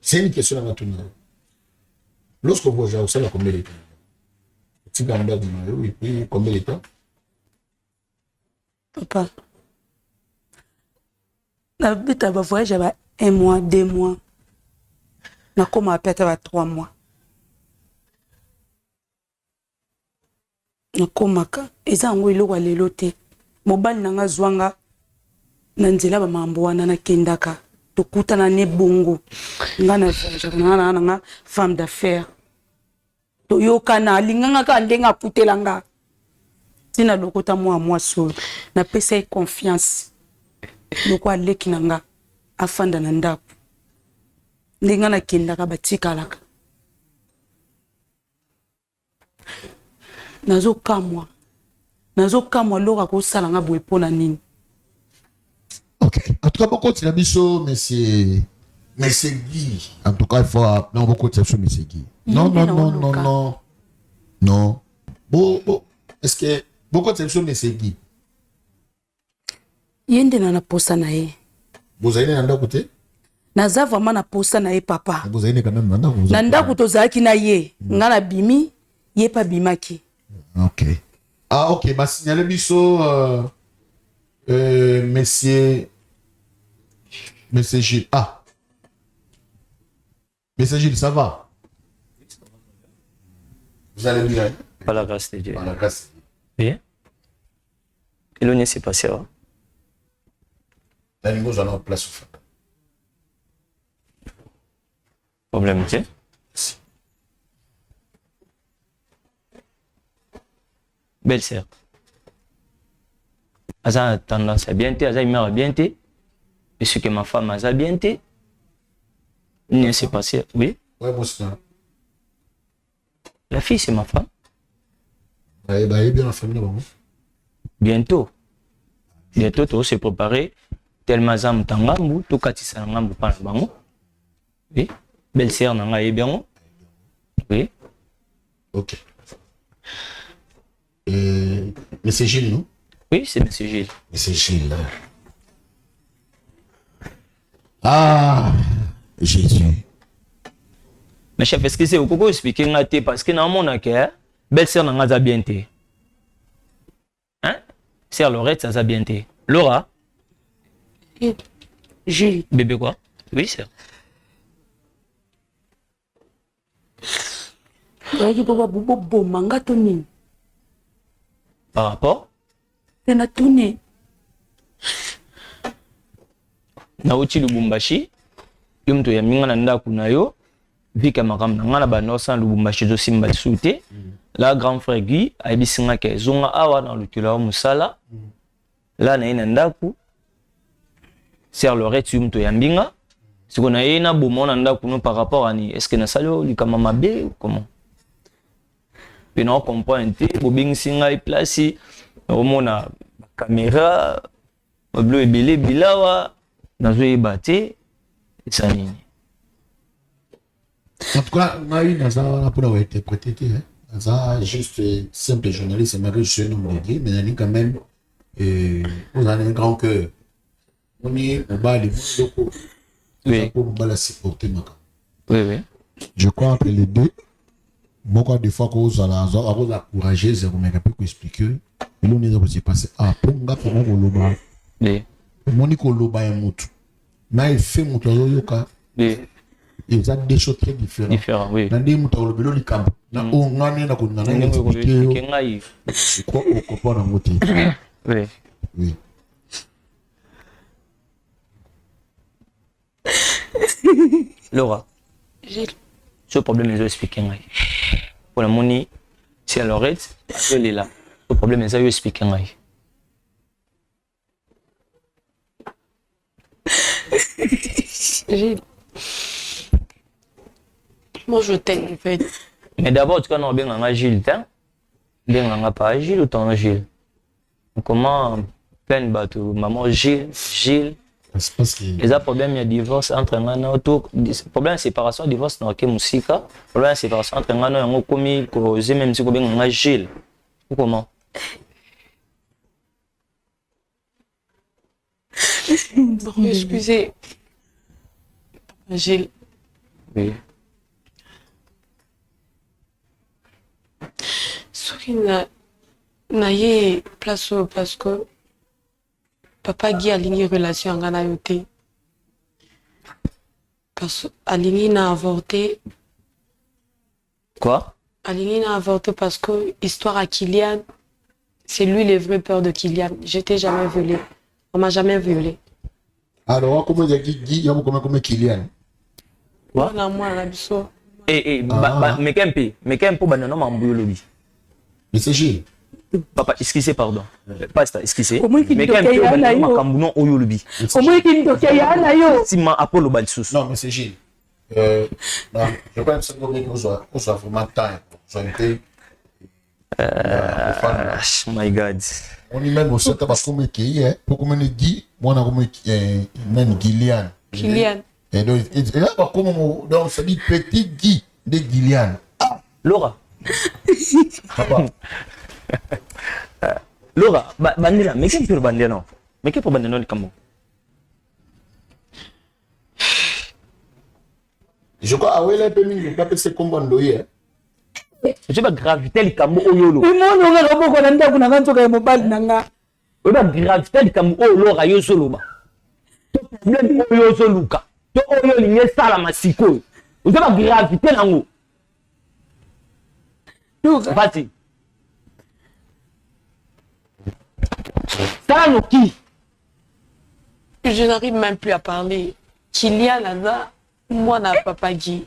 c'est une question à ma tournée. Lorsque vous avez ça, combien de temps? Tu vas me dire, oui, combien de temps? Papa, na bita ba voyage ba 1 mois, 2 mois. Na koma apeta ba 3 mois. Na koma ka eza ngo iloko lelo te. Mobali nanga zwanga na nzela ba mambo wana na kendaka. Tokutana ne bongo. Ngana voyage na femme d'affaires. To yokana linganga ka ndenga putelanga. Tina lokota moi solo. Na pesa confiance. Lokwa leki nanga afanda na ndako. Ndenga na kendaka batikalaka. Nazo kamwa lora ko salanga boye pona nini. Ok. En tout cas, beaucoup de biso, monsieur Guy. En tout cas, il faut non beaucoup de monsieur Guy. Non. Bon. Est-ce que beaucoup de monsieur Guy? Yende na posa na ye. Vous avez un côté? Naza vraiment na posa na ye papa. Vous avez quand même nanda. Nanda kutozaki na ye. Ngana bimi, ye pa bimaki. Ok. Ah ok, bah signaler biso monsieur Gilles. Ah. Monsieur Gilles, ça va? Vous allez bien? Par la grâce de Dieu. Par la grâce. Oui. Qu'est-ce qui s'est passé? Là, nous allons en place au fait. Problème, ok? Belle sœur. Aza tendance à bien, aza humeur bien, et ce que ma femme a bien, qu'est-ce s'est passé? Oui. Ouais, bon, c'est ça. La fille, c'est ma femme. Elle est bien la famille là-bas. Bientôt, tu se préparer. Tellement zam tangambu, tout katisa ngambu pa bango. Oui. Belle sœur nanga e bien. Oui. Ok. Monsieur Gilles, non? Oui, c'est Monsieur Gilles. Monsieur Gilles. Ah, Jésus. Mais chef, est-ce que c'est au coco expliquer ngate parce que dans mon accueil, belle sœur nanga za bien té. Hein? Sœur Laurette ça za bien té. Laura. Gilles. Bébé quoi? Oui, sœur. Par rapport? C'est na tourné. Na uchi Lubumbashi, yumto ya minga na ndaku na yo, vika makam na ngana ba nosa Lubumbashi zo simba soute. La grand frère Guy a bisinga ke zonga awa na lukila musala. La na ina ndaku. Sœur Laurette yumto ya mbinga. Si on a ina bomona ndaku no par rapport à ni est-ce que na salo likama mabe ou comment? Puis non comprendre bobing singa place au mona caméra bleu belé bilawa nazo ebate ça nini. En tout cas, on a eu Naza pour avoir interprété. Naza juste simple journaliste, mais je suis un homme de Dieu, mais il y a quand même vous avez un grand cœur. On est au bas des locaux. Oui. Oui. Je crois entre les deux. Beaucoup de fois que vous allez encourager, c'est vous expliquer. Et l'on est aussi passé à Ponga pour mon loba. Oui. Monico loba est moutou. Mais il fait mon yoka. Oui. Il y a des choses très différentes. Différents, oui. Dans des moutons le bélo likam. Na on ngani na kuna na expliquer. Je crois au copain na mouti. Oui. Oui. Laura. Gilles. Ce problème, je vais expliquer. Pour la monnaie, si elle aurait, elle est là. Ce problème, je vais expliquer. Gilles. Moi, je t'aime, en fait. Mais d'abord, tu connais bien Gilles, bien pas Gilles ou ton Gilles. Comment plein de bateaux, maman Gilles, Les problèmes de divorce entre un autre, problème de séparation, divorce dans le musica, problème de séparation entre un autre, on commis causé même si on a Gilles. Ou comment? Excusez, Gilles. Oui. Soki na ye place parce que papa Guy alingi relation anga na yo te. Parce alingi na avorté. Quoi? Alingi na avorté parce que histoire à Kylian, c'est lui le vrai peur de Kylian. J'étais jamais violée. On m'a jamais violée. Alors comment il y a Guy, comment Kylian? Quoi? Moi la biso. Mais qu'un peu banana m'embrouille le lit. Mais c'est Gilles. Papa, excusez, pardon. Pasteur, excusez. Comment il mais qu'un peu banana m'embrouille au lubi. Comment il dit qu'il y a un ayo? Si ma Apollo Balsus. Non, mais c'est Gilles. Je crois que c'est qu'on soit vraiment temps. My God. On y même au centre parce qu'on me qui est pour qu'on me dit moi on a comme même Gillian. Kylian. Et donc et là comme donc ça dit petit Guy de Gillian. Ah, Laura. Laura, bandela, mais qu'est-ce que tu bandela non? Mais qu'est-ce que bandela non comme? Je crois ah ouais là permis pas c'est comme bandoyer. Je vais graviter le cambo au yolo. Et moi, on a beaucoup de gens qui ont mobile nanga. On va graviter le cambo au Laura yo solo ba. Problème au yo soluka. To o yo linye sala masiko. On va graviter nango. Vas-y. Ça no qui? Je n'arrive même plus à parler. Kylian là, moi na papa Guy.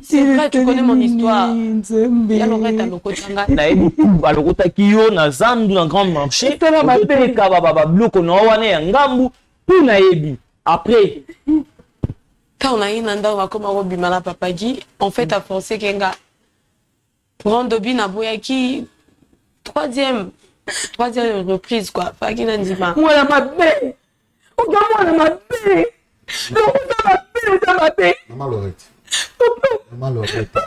C'est vrai, tu connais mon histoire. Il y a Lorette à Lokotanga. Naebi tout à Lokotaki yo na zandu na grand marché. On peut kababa bloko na wane ya ngambu tout naebi. Après quand on a une anda wa koma robimala papa Guy, en fait à forcer kenga prendre bina boyaki troisième reprise quoi. Faki na ndima. Moi la mabe. O ga moi la mabe. Maman Lorette. Maman Lorette.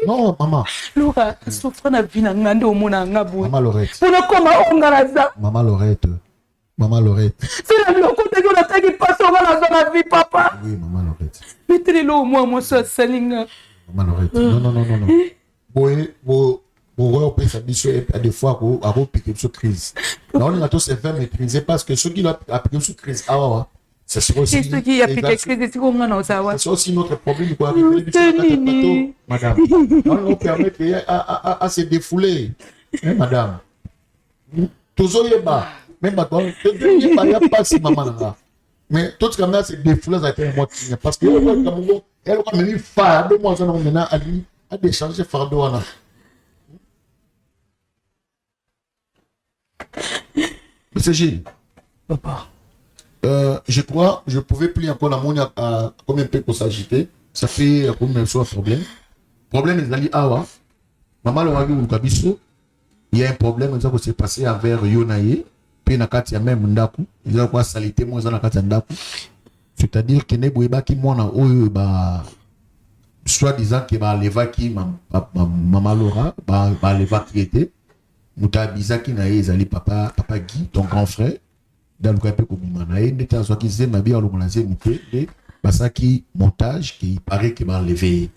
Non, maman. Laura, souffre na vie na ngande o mona ngabu. Maman Lorette. Pour comment on ngaraza. Maman Lorette. Maman Lorette. C'est la locote que on a qui passe dans la vie papa. Oui, maman Lorette. Mettez-le au moi ça salinga. Maman Lorette. Non. Pour eux, ça dit à des fois à piquer sous crise. Là, on a tous se faire maîtriser parce que ceux qui l'ont appliqué sous crise, c'est aussi. C'est ceux qui appliquent crise, c'est qu'on a c'est aussi notre problème pour arriver madame. On nous permet à se défouler, madame. Toujours y bas, même maintenant, il n'y a pas si maman là. Mais tout ce qu'on a, c'est défouler, ça a été un moitié. Parce que elle a même fardeau, moi, j'en ai maintenant à décharger fardeau. Monsieur Gilles, papa, je crois, je pouvais plus encore la monnaie à combien de temps pour s'agiter. Ça fait combien de problème. Problème, ils ont dit, ah ouais, maman le mari ou Kabiso, il y a un problème, ça s'est passé avec Yonaye, puis il y a même Ndaku, ils ont quoi salité, moi, ils ont la Ndaku. C'est-à-dire que ne boiba qui moi na oyo ba soit disant que ba leva qui maman Laura ba leva qui était muta bizaki na ezali papa Guy ton grand frère dans le cap comme manae n'était soit qui zema bien le monazé muté et basaki montage qui paraît que ba lever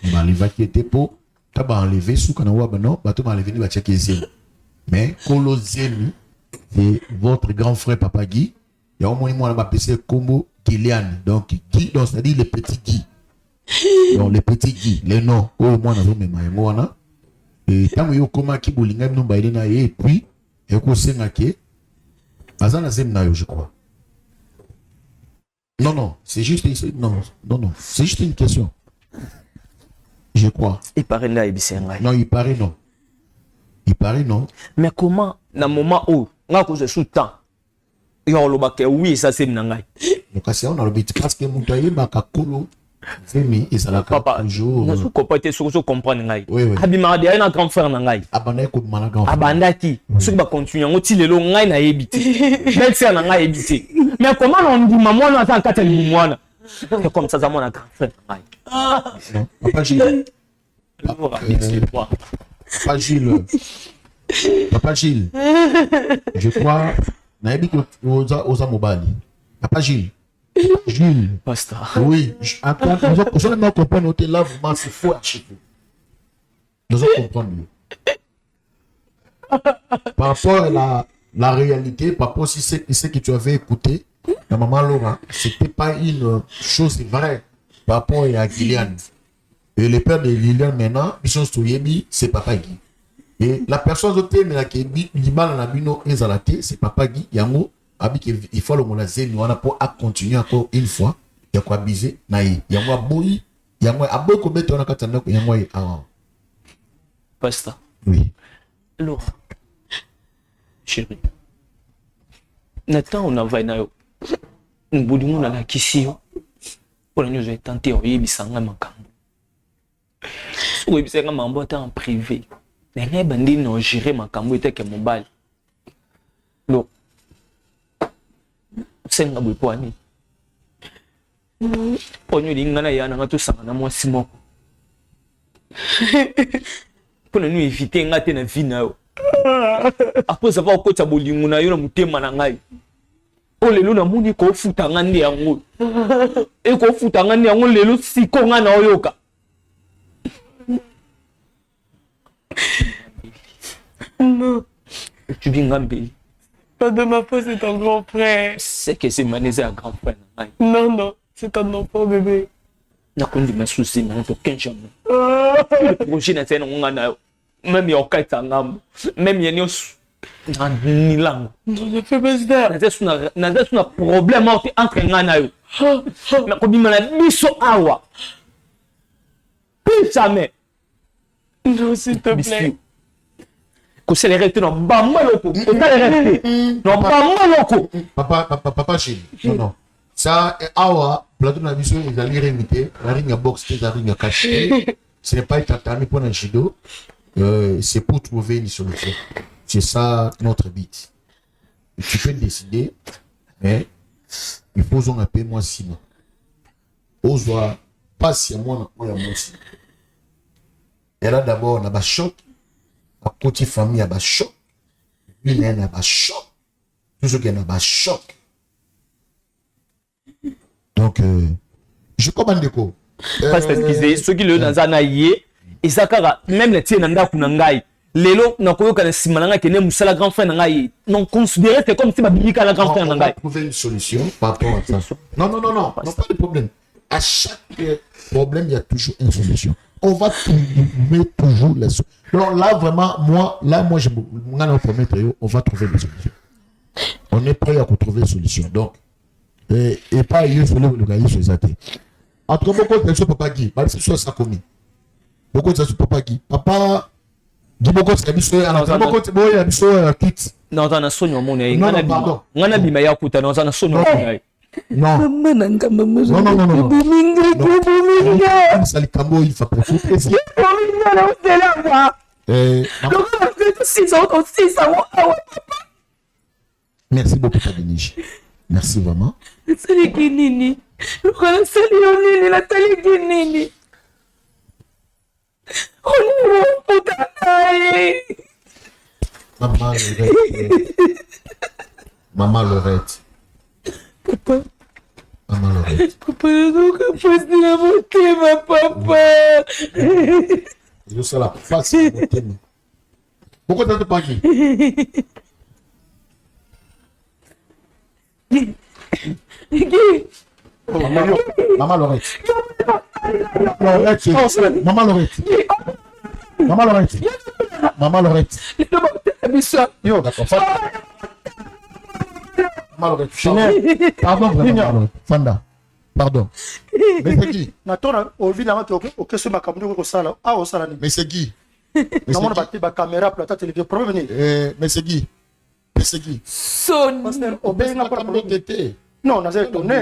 qui était pour ta ba enlever sous kana wa non bato ba enlever ni ba checker zéro mais kolozemi c'est votre grand frère papa Guy il y a au moins moi ba PC combo Kylian donc Guy donc c'est-à-dire le petit Guy donc le petit Guy les noms au moins na zo mema ngona et tant yo koma ki bolinga no ba na et puis et ko senga ke bazana zem na yo je crois non c'est juste non c'est juste une question je crois il paraît là ibisenga non il paraît non mais comment na moment où nga ko se sous temps yo lo ba ke oui ça c'est nangai donc c'est on a le but parce que mutaye ba ka kolo Zemi ezalaka papa toujours nazo comprendre ce que comprendre ngai oui oui abima de un grand frère na ngai abanda ko mana grand frère abandaki ce ba continue ngo ti lelo ngai na yebite belle sœur na ngai yebite mais comment on dit maman na ta kateli mwana c'est comme ça za mon grand frère ngai papa Gilles Papa Gilles je crois na yebi ko oza mobali Papa Gilles pasteur oui attends nous allons comprendre que là vraiment c'est faux à chiffrer nous allons comprendre par rapport à la réalité par rapport à ce que tu avais écouté la maman Laura c'était pas une chose vraie par rapport à Gillian et le père de Lilian maintenant Bishon Soyebi c'est Papa Guy et la personne autre mais la qui limal na bino ezalate c'est Papa Guy yango il faut le monazer nous on a pour continuer encore une fois il y a quoi biser naï il y a moi boui il y a moi aboy ko beto na katanda il y a moi pasteur oui alors chérie Nathan on a va na yo ngudi mona la kisio pour nous j'ai tenté on yebisanga makambo so yebisanga mambo ta en privé mais bandi no gérer makambo était que mobile non senga bwepwani ponyo linga na yana ngato sanga na mwasi moko pona nu éviter ngate na vie na yo après ça va okota bolingo na yo na mutema na ngai o lelo na muni ko futa ngande yango e ko futa ngande yango lelo siko nga na oyoka Non, tu bien ngambeli. pas de ma faute, c'est ton grand frère. C'est que c'est manisé à grand frère. Non, non, c'est un enfant bébé. N'a qu'on dit ma souci, mais on aucun jamais. Le projet n'a pas de même il y a aucun temps, même il y a ni langue. Non, ne fais pas ça. N'a pas un problème entre nous. Mais comme il m'a dit, so awa. Plus jamais. Non, s'il te plaît. Que c'est les restés dans Bambaloko. Papa Gilles. Non, non. Ça, awa, plateau na biso, ils allaient réimiter. La ring à boxe, la ring à cacher. Ce n'est pas être attendu pour un judo. C'est pour trouver une solution. C'est ça notre but. Tu peux décider, mais il faut qu'on appelle moi Simon. Ozoa, pas si moi, moi aussi. Et là d'abord, on a un choc. La petite famille a un choc. Lui, il a un choc. Tout ce qui a un choc. Donc, je commande quoi. Parce que ceux qui le dans un aïe, et ça, même les tiens n'anda kunangai. Lelo na koyoka na simananga kene musala grand frère nangai. Non considérer c'est comme si ma bilika la grand frère nangai. On va trouver une solution par rapport à ça. Non, non, non, non, non, pas de problème. À chaque problème, il y a toujours une solution. On va trouver toujours la solution. Donc là, vraiment, moi, je vais promettre, on va trouver une solution. On est prêt à trouver une solution. Donc, et pas y aller le gars sur les athées. Entre beaucoup de personnes, papa Guy, c'est soit ça commis. Beaucoup de personnes, papa Guy. Papa Guy, beaucoup de personnes, alors, beaucoup de personnes, quitte. Non, on a sonné au monde. Non, non, pardon. On a dit, mais il y a un on a sonné au monde. Non. Non, non, non, non, non. Il faut profiter. Merci beaucoup, Fabinichi. Merci vraiment. Maman Lorette. Papa. Maman Lorette. Papa, donc, c'est la beauté, ma papa. Je suis là, face à la beauté. Pourquoi tu n'as pas dit? Maman Lorette. Maman Lorette. Maman Lorette. Maman Lorette. Yo, d'accord. Maman Lorette. Pardon, vraiment. Fanda. Pardon. Mais c'est qui? Mais c'est qui? Mais c'est qui? Mais c'est qui? Non, on a étonné.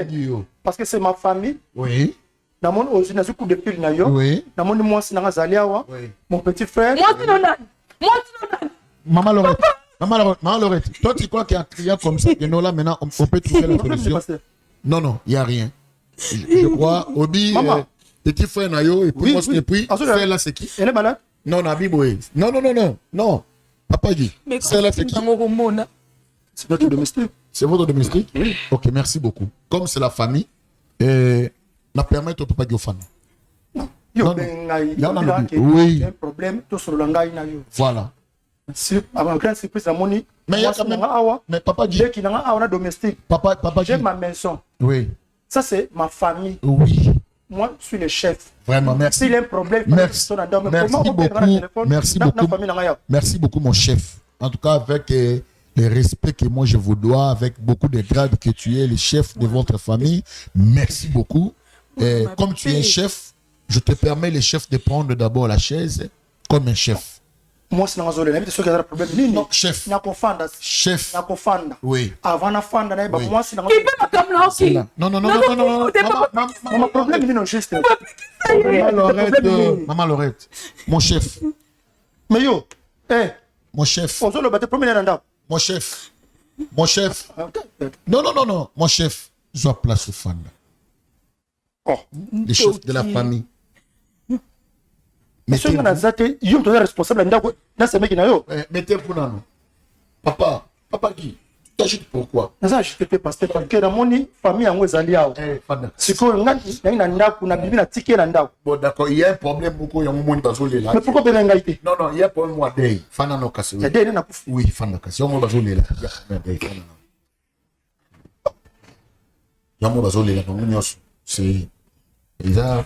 Parce que c'est ma famille. Oui. namoni aussi na coup de fil na yo. Oui. Namoni moi si nanga zaliawa. Mon petit frère. Moi tu non. Moi tu non. Maman Laurette, toi tu crois qu'il y a un client comme ça, que nous là maintenant on peut trouver la solution? Non, il n'y a rien. Je crois, Obi, petit frère Nayo, et puis moi, et puis, frère là c'est qui? Elle est malade? Non, non. Papa dit, c'est là c'est qui? C'est notre domestique. C'est votre domestique? Oui. Ok, merci beaucoup. Comme c'est la famille, na permettre au papa de fan. Oui. Il y a un problème, tout sur le langage Nayo. Voilà. Avant grande surprise à Moni. Mais il y a quand même. Mais papa dit. J'ai qui n'a pas domestique. Papa j'ai ma maison. Oui. Ça c'est ma famille. Oui. Moi je suis le chef. Vraiment merci. S'il y a un problème, merci beaucoup. Merci beaucoup mon chef. En tout cas avec le respect que moi je vous dois, avec beaucoup de grade que tu es le chef de votre famille. Merci beaucoup. Comme tu es chef, je te permets le chef de prendre d'abord la chaise comme un chef. Moi c'est dans zone là mais c'est qu'il y a un problème non chef chef oui avant la fanda na ba moi c'est dans il peut pas comme là aussi non mon problème il non juste maman Laurette mon chef mais yo mon chef on se le battre promener dans mon chef non mon chef je dois place au fanda le chef de la famille. Mais si on a zaté, yo tu es responsable dans ce mec na yo. Mettez pour nous. Papa qui t'agites pourquoi? Naza je te parce que dans mon famille en Wezalia. C'est que na ndako na bibi na ticket na ndako. Bon d'accord, il y a un problème beaucoup ya monde bazole là. Mais pourquoi ben ngaité? Non, il y a un problème moi day. Fana no kasi. Ya day na kufu. Oui, fana kasi. On bazole là. Ya mo bazole là comme nyos. C'est il y a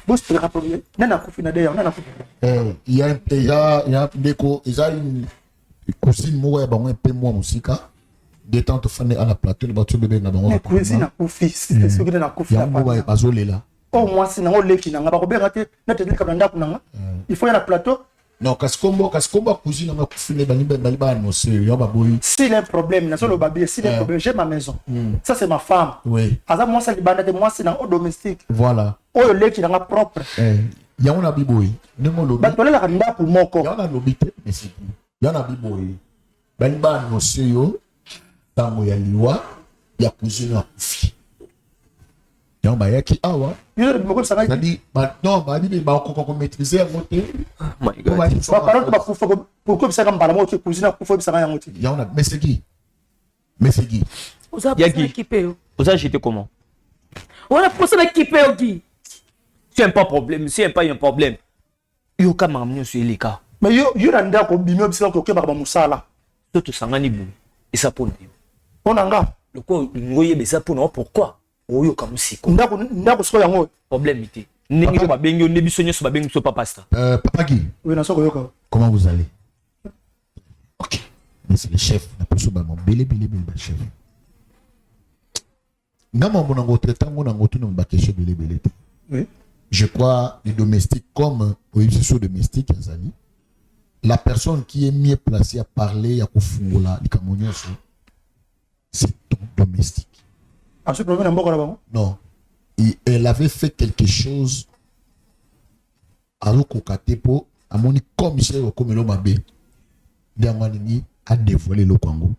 une cousine moi ba un peu moi musique détente fan à la plateau le bateau bébé na bango cousine na fils c'est ce que na kofi na ba bazole là oh moi c'est na leki na ba ko berate na te ka ndako na il faut y a la plateau non kaskombo cousine na kofi le bani ba no c'est yo ba boy si le problème na solo babi si le problème j'ai ma maison ça c'est ma femme oui aza moi c'est libanda de moi c'est na domestique voilà oyo leki na propre ya ona biboy ndemo lobi batolela ka ndako moko ya ona lobi te mais c'est ya na biboy bani ba no c'est yo tango ya liwa ya cousine na kofi ya ba yaki awa yo de moko sanga dit non ba dit ba ko maîtriser en moté my god ba parole ba kufa pour ko bisaka mbala mo cousine na kufa bisaka ya moté ya ona mais c'est qui oza équipé oza j'étais comment on a posé l'équipé Guy. Si un pas problème, si un pas un problème. Yo ka mamnyo sur les cas. Mais yo randa ko bimio bisaka ko ke ba musala. Toto sangani bu. Et ça pour nous. On anga. Le ko ngoye be ça pour nous pourquoi? Oyo ka musiko. Ndako so yango. Problème ité. Ningi ba bengi ne biso nyoso ba bengi so papa sta. Papa Guy. Oui na so ko yoka. Comment vous allez? OK. Mais c'est le chef, na poso ba mon belé ba chef. Ngama mona ngo traitango na ngotu na ba question belé. Oui. Je crois les domestiques comme au domestique Azali, la personne qui est mieux placée à parler à Kofungula, c'est ton domestique. Ah, ce problème là-bas? Non. Elle avait fait quelque chose à l'Okokatepo, à mon commissaire au Komelo Mabé. Diamani a dévoilé le Congo.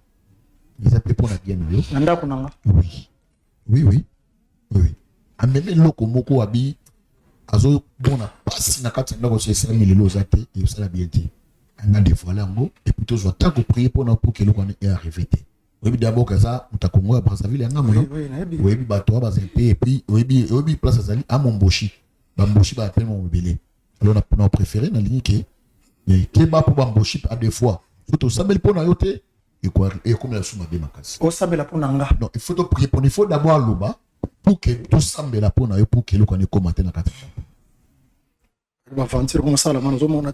Ils appellent pour la Guinée. Oui. A même l'Okomoko Abi. Azo bona passe na kati ndako c'est 5 000 zate et ça la bien dit on a dévoilé ngo et plutôt je tant que prier pour que le qu'on est arrivé oui d'abord kaza mutakongo ya Brazzaville yanga mono oui bato ba zempé et puis oui place azali à Momboshi ba appelle mon belé alors on a préféré na ligne que ba pour Momboshi à deux fois surtout sabel pour na yote et quoi et comme la suma de makasi o sabel pour nanga non il faut prier pour il faut d'abord loba pour que tout semble la pour na pour que le qu'on est commenté na kati va fantir comme ça la mano zo mona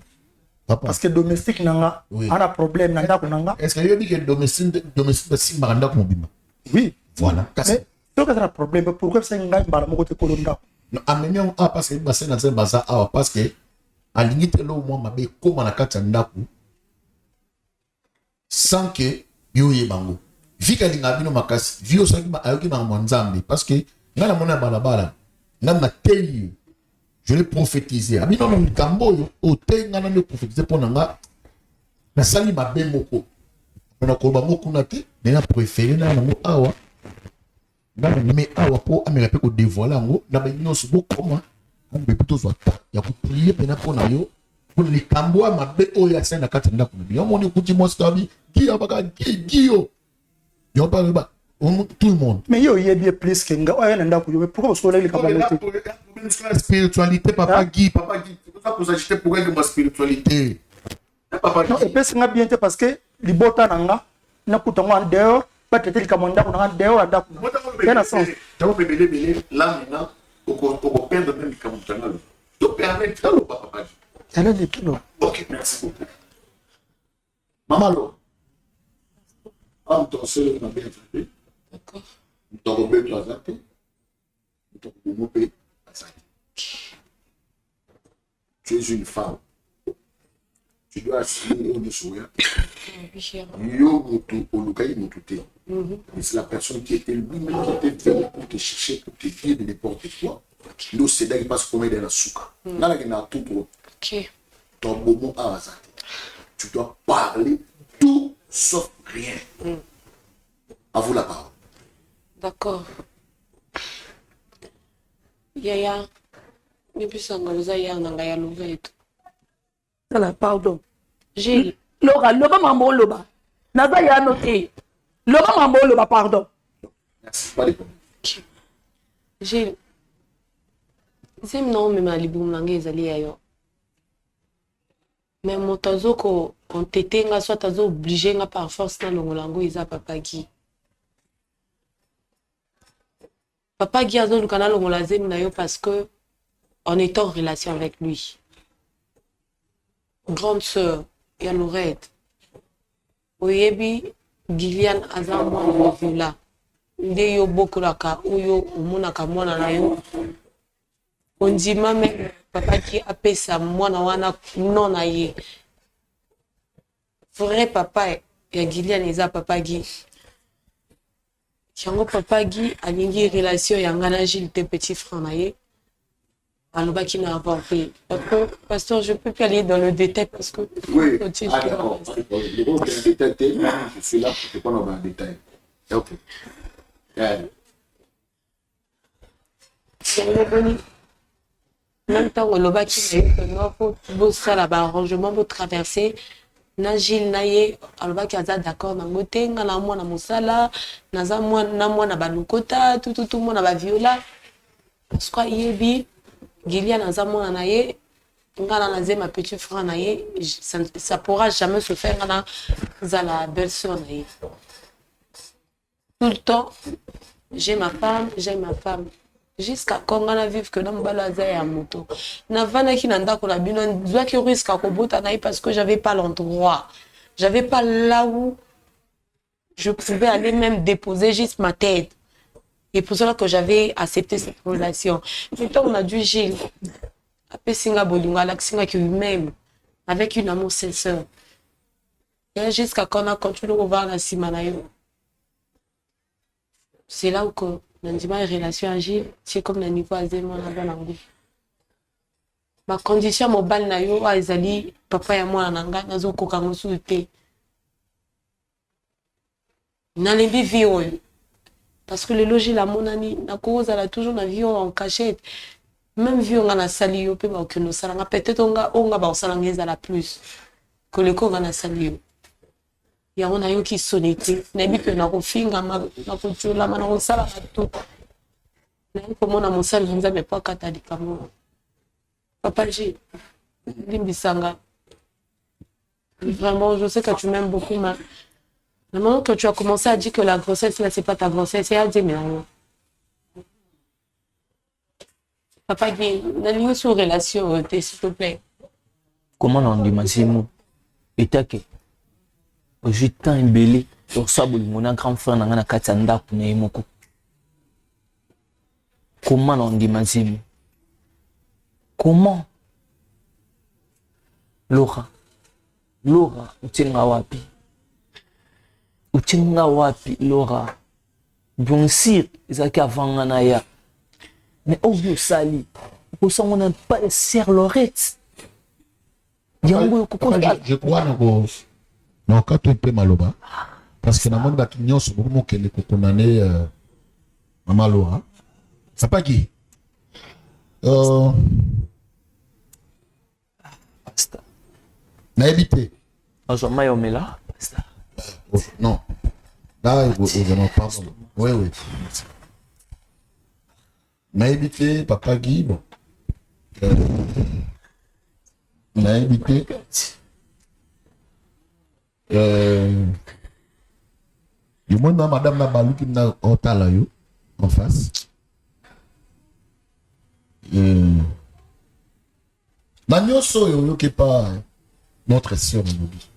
parce que domestique nanga ana problème na ndako nanga est-ce que il dit que domestique si maranda ko mobima oui voilà mais to ka problème pourquoi ça ngai mbala moko te kolonda non amenyo parce que ba sena nzemba za awa parce que alingite lo moi mabe koma na kati ndako sans que yo yebango vika linga bino makasi vio sangi ayoki na mwanzambe parce que ngana mona balabala ngana teli je l'ai prophétisé. Ami non non kambo o tenga na le prophétiser pour nanga. Na sali mabe moko. On a koba moko na te, na préféré na ngo awa. Na me awa po amela pe ko dévoiler ngo na ba nyonso bokoma. On peut plutôt soit ya ko prier pena pour na yo. Pour les kambo mabe o ya sena kati ndako na yo moni kuti mostabi ki abaka ki yo. Yo pas ba tout le monde. Mais yo y bien plus que nga oya ndako yo mais pourquoi vous les kambo la spiritualité papa Guy c'est pour ça que vous achetez pour elle de ma spiritualité. Non, et puis c'est bien parce que les bota nanga na kutango en dehors pas traiter le kamanda ko en dehors da ko na sens tawo bebele là maintenant au perdre même kamanda to permettre ça le papa alors les kilo. OK, merci beaucoup maman lo on t'en sait le bien fait d'accord on t'en remet toi ça on t'en remet ça tu es une femme. Tu dois assumer au sourire. Yo mutu olukai mutute. C'est la personne qui était lui-même qui était venu pour te chercher, pour te dire de n'importe quoi. L'eau c'est d'ailleurs pas ce qu'on met dans la souka. Là là il a tout trop. OK. Ton moment à hasard. Tu dois parler tout sauf rien. À vous la parole. D'accord. Yaya. Depuis ça ngaloza ya nangaya l'ouvert. Voilà, pardon. J'ai Laura, Loba mambo Loba. Naza ya noté. Loba mambo Loba, pardon. Merci. Pas de problème. J'ai c'est non mais ma libum langue ezali ayo. Mais motazo ko on tetenga soit tazo obligé nga par force na longolango isa papa Guy. Papa Guy azo lukana longolazem na yo parce que on est en relation avec lui. Grande sœur, ya Lorette. Oyebi Gillian Azamwa Vula. Nde yo bokulaka uyo umunaka mwana na yo. Ondima me papa qui apesa mwana wana nona ye. Vrai papa ya Gillian eza papa Guy. Yango papa Guy alingi relation yanga na Gilles te petit frère na ye. Alors, qui n'a inventé. Pasteur, je peux plus aller dans le détail parce que. Oui, d'accord. Le détail, je suis là pour te prendre dans le détail. Ok. Même temps, le bas qui est beau ça là-bas, arrangement, beau traverser. Na Gilles Naye, alors qui a d'accord, na moté, na moi na mosala, na moi na balukota, tout le monde na viola. Parce que yebi. Gillian Azamwa naye ngana naze ma petit frère naye ça pourra jamais se faire ngana za la belle-sœur naye. Tout le temps j'ai ma femme jusqu'à quand ngana vivre que na mbala za ya moto na vana ki nanda ko la bino doit que risque à kobota naye parce que j'avais pas l'endroit, j'avais pas là où je pouvais aller même déposer juste ma tête. Et pour cela que j'avais accepté cette relation. Maintenant, on a dû Gilles. Après, Singa Bolunga, Singa qui lui-même, avec une amour sincère. Et jusqu'à quand on a continué à voir la Simanayo. C'est là où on a dit ma relation à Gilles, c'est comme le niveau à Zéman avant l'anglais. Ma condition, mon bal nayo, à Ezali, papa et moi, nanga, nazo kokango souté. N'allez vivre. Parce que le logis, la monani, la cause, elle a toujours la vie en cachette. Même vie, on a sali, on peut pas que nous salons. Peut-être on va salanguer à la plus que le corps on a sali. Il y a un ayo qui sonnette. N'abi que na kofinga ma kochula ma na sala tout. N'abi comme on a mon sal, on mais pas katali comme Papa G, limbisanga. Vraiment, je sais que tu m'aimes beaucoup, mais le moment que tu as commencé à dire que la grossesse, là, c'est pas ta grossesse, c'est à dire, mais non. Papa Guy, nous sommes en relation, s'il te plaît. Comment on dit, Massimo? Et t'as que j'ai tant embellé sur ça, mon grand frère n'a pas de pour comment on dit, Massimo? Comment? Laura, utinga wapi Laura? Bien sûr, ils ont qu'avant Anaya. Mais au lieu sali, poisson on n'a pas de sœur Lorette. Je crois non quand tu peux maloba parce que na monde ba nyonso beaucoup mo kende ko condamner Maman Laura. Ça pas qui Basta. Na habité. Azoma yomela. Basta. Non. Là, vraiment pardon. Oui. Na habité papa Guy bon. Na habité. Le monde madame la balou qui n'a pas là en face. Na nyonso yo qui pas notre sœur Mobi.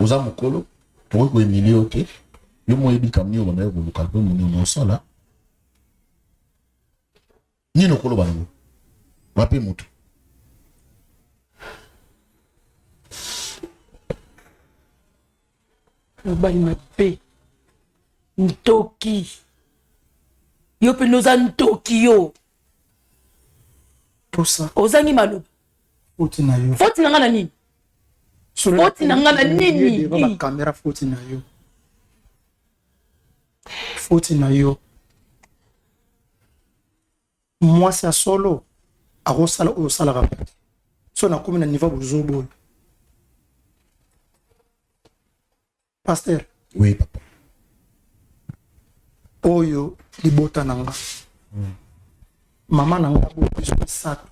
Oza mokolo pour ko Emily OK. Yo mo yebi kam ni o na ko local ko mo no so là. Ni no kolo bango. Mape mutu. Bali mape. Ntoki. Yo pe noza ntoki yo. Tout ça. Ozangi malo. Foti na yo. Foti na ngana nini? Foti na ngana nini? Devant la caméra foti na yo. Foti na yo. Moi c'est solo. A rosala o sala rapide. So na komi na niveau bozobo. Pasteur. Oui, papa. Oyo libota nanga. Mama nanga bo biso sato.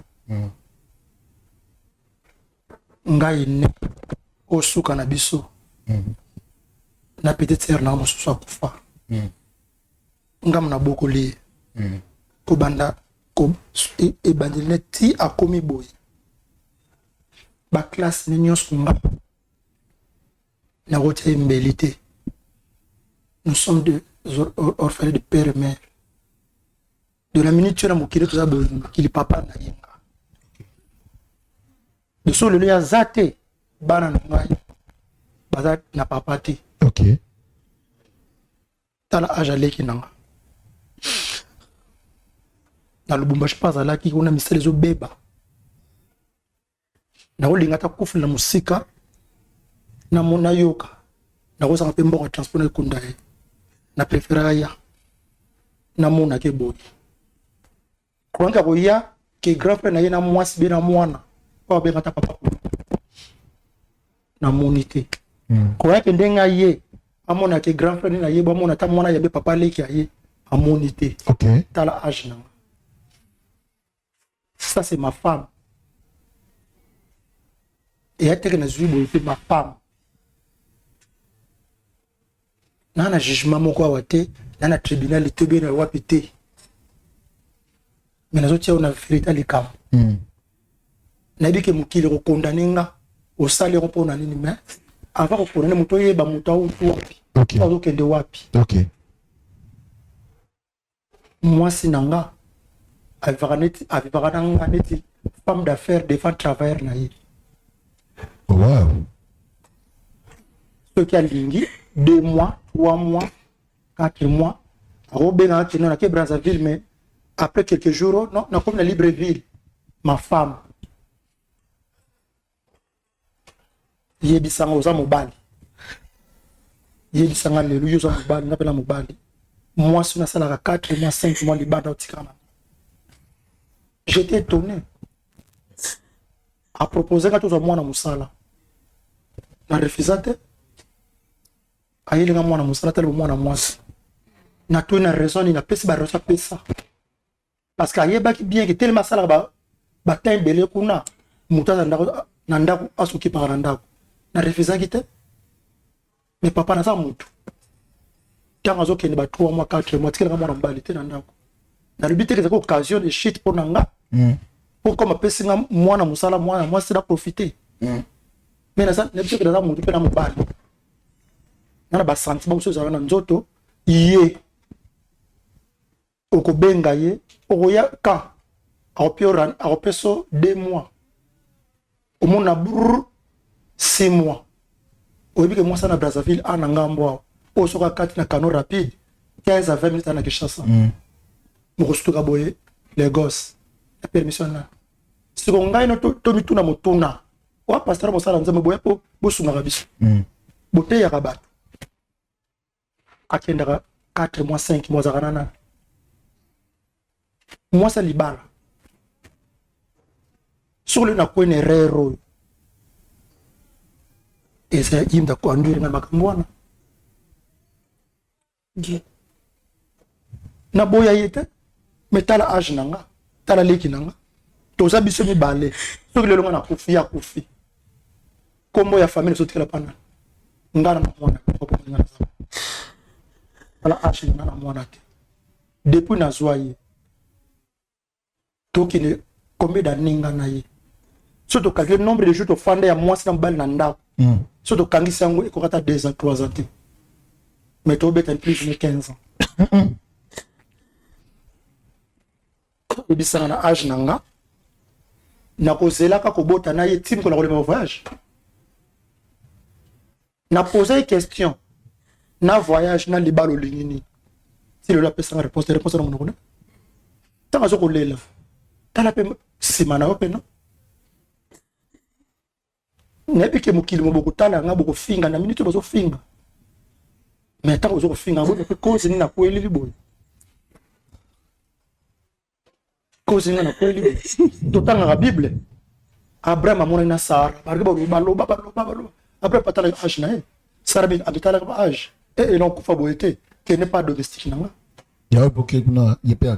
Ngai ne osuka na biso. Na petite sœur na mosusu akufa. Ngam na boko li. Ko banda ko e bandine ti akomi boy. Ba classe ni nyonso nga. Na rote mbelité. Nous sommes deux orphelins de père et mère. De la minute tu as mon kilo tout ça qu'il papa na yenga. De so le ya zate bana na ngai. Bazat na papa ti. OK. Tala ajale kinanga. Na Lubumbashi pas ala ki kuna misele zo beba. Na olinga ta kufu na musika na mona yoka. Na ko sa pe mbongo transport na kundaye. Na prefera ya na mona ke boy. Kwanga boya ke grand-père na ye na mwasi be na mwana. Pa be ngata papa. Na monité. Kwa ke ndenga ye amona ke grand-père na ye ba mona ta mwana ya be papa leki ya ye a monité. OK. Tala âge nanga. Ça c'est ma femme. Et elle était ma femme. Nana jugement moko awate, nana tribunal etobe na wapite. Mais nazo tia on a vérité les cas. Na bi ke mukile ko condamner nga au salaire pour na nini mais avant ko condamner muto yeba muto wapi. OK. Azo kende wapi. OK. Moi sinanga avivaka neti femme d'affaires devant travailleur na ye. Wow. Ce qui a lingi 2 mois, 3 mois, 4 mois. Robin a été dans Brazzaville, mais après quelques jours, non, on a comme la Libreville. Ma femme. Yebisanga oza mobali. Yebisanga lelu yoza mobali, n'appelle la mobali. Moi, si on a ça là 4 mois, 5 mois, les bandes au j'étais étonné. À proposer que tout moi na musala. Na refusate. Ayi nga moi na musala tel moi na moi. Na tout na raison ni na pesi ba rosa pesa. Parce que ayi ba ki bien que tellement sala ba temps belé kuna mutaza na ndako asuki par ndako. Na refusa kite. Mais papa na sa mutu. Tanga zo kende ba 3 mois 4 mois tikela moi na mbali te na ndako. Na rubite que occasion de shit pour nanga. Pour comme pesi nga moi na musala moi c'est da profiter. Mais na ça ne peut que dans mutu pe na mbali. Na ba sentiment so za na nzoto iye. Okobenga ye oya ka aopioran aopeso 2 mois. Au monde na 6 mois. Oyebi que moi ça na Brazzaville ana ngambo o soka kati na canot rapide 15 à 20 minutes na Kinshasa. mokostuka boye les gosses la permission na siko ngai no to mituna motuna wa pasteur bosala nzambe boye po bosungaka biso boteyaka bato akendaka 4 mois 5 mois azaka nana mwasi libala sur le nakwe ne rero eza yimda kuandwiri na makambo wana na boya yete metala age nanga tala leki nanga toza biso mibale soki lelo nga na kufi ya kufi kombo ya famille sotikela pana ngana na mwana ala age nanga na mwana te depuis nazwa ye tokende combien d'années nga na ye so to calculer nombre de jours to fanda ya mwasi na mbali na ndako so to kangisa yango ekokata 2 ans 3 ans te mais to beta plus de 15 ans ebisanga na age nanga na kozelaka kobota na ye tim kola kolema voyage na poser question na voyage na libalo lingini si le la pesanga réponse na monoko na tanga zo kolela tala pe sima na open no nebi ke mokili mo boko tala nga boko finga na minute bozo finga mais tanga zo finga bo pe cause ni na kweli liboy cause ni na kweli liboy to tanga la bible Abraham amona na Sara barba balo après patala âge na Sara bi habitala ba âge et non kufa boete que n'est pas domestique na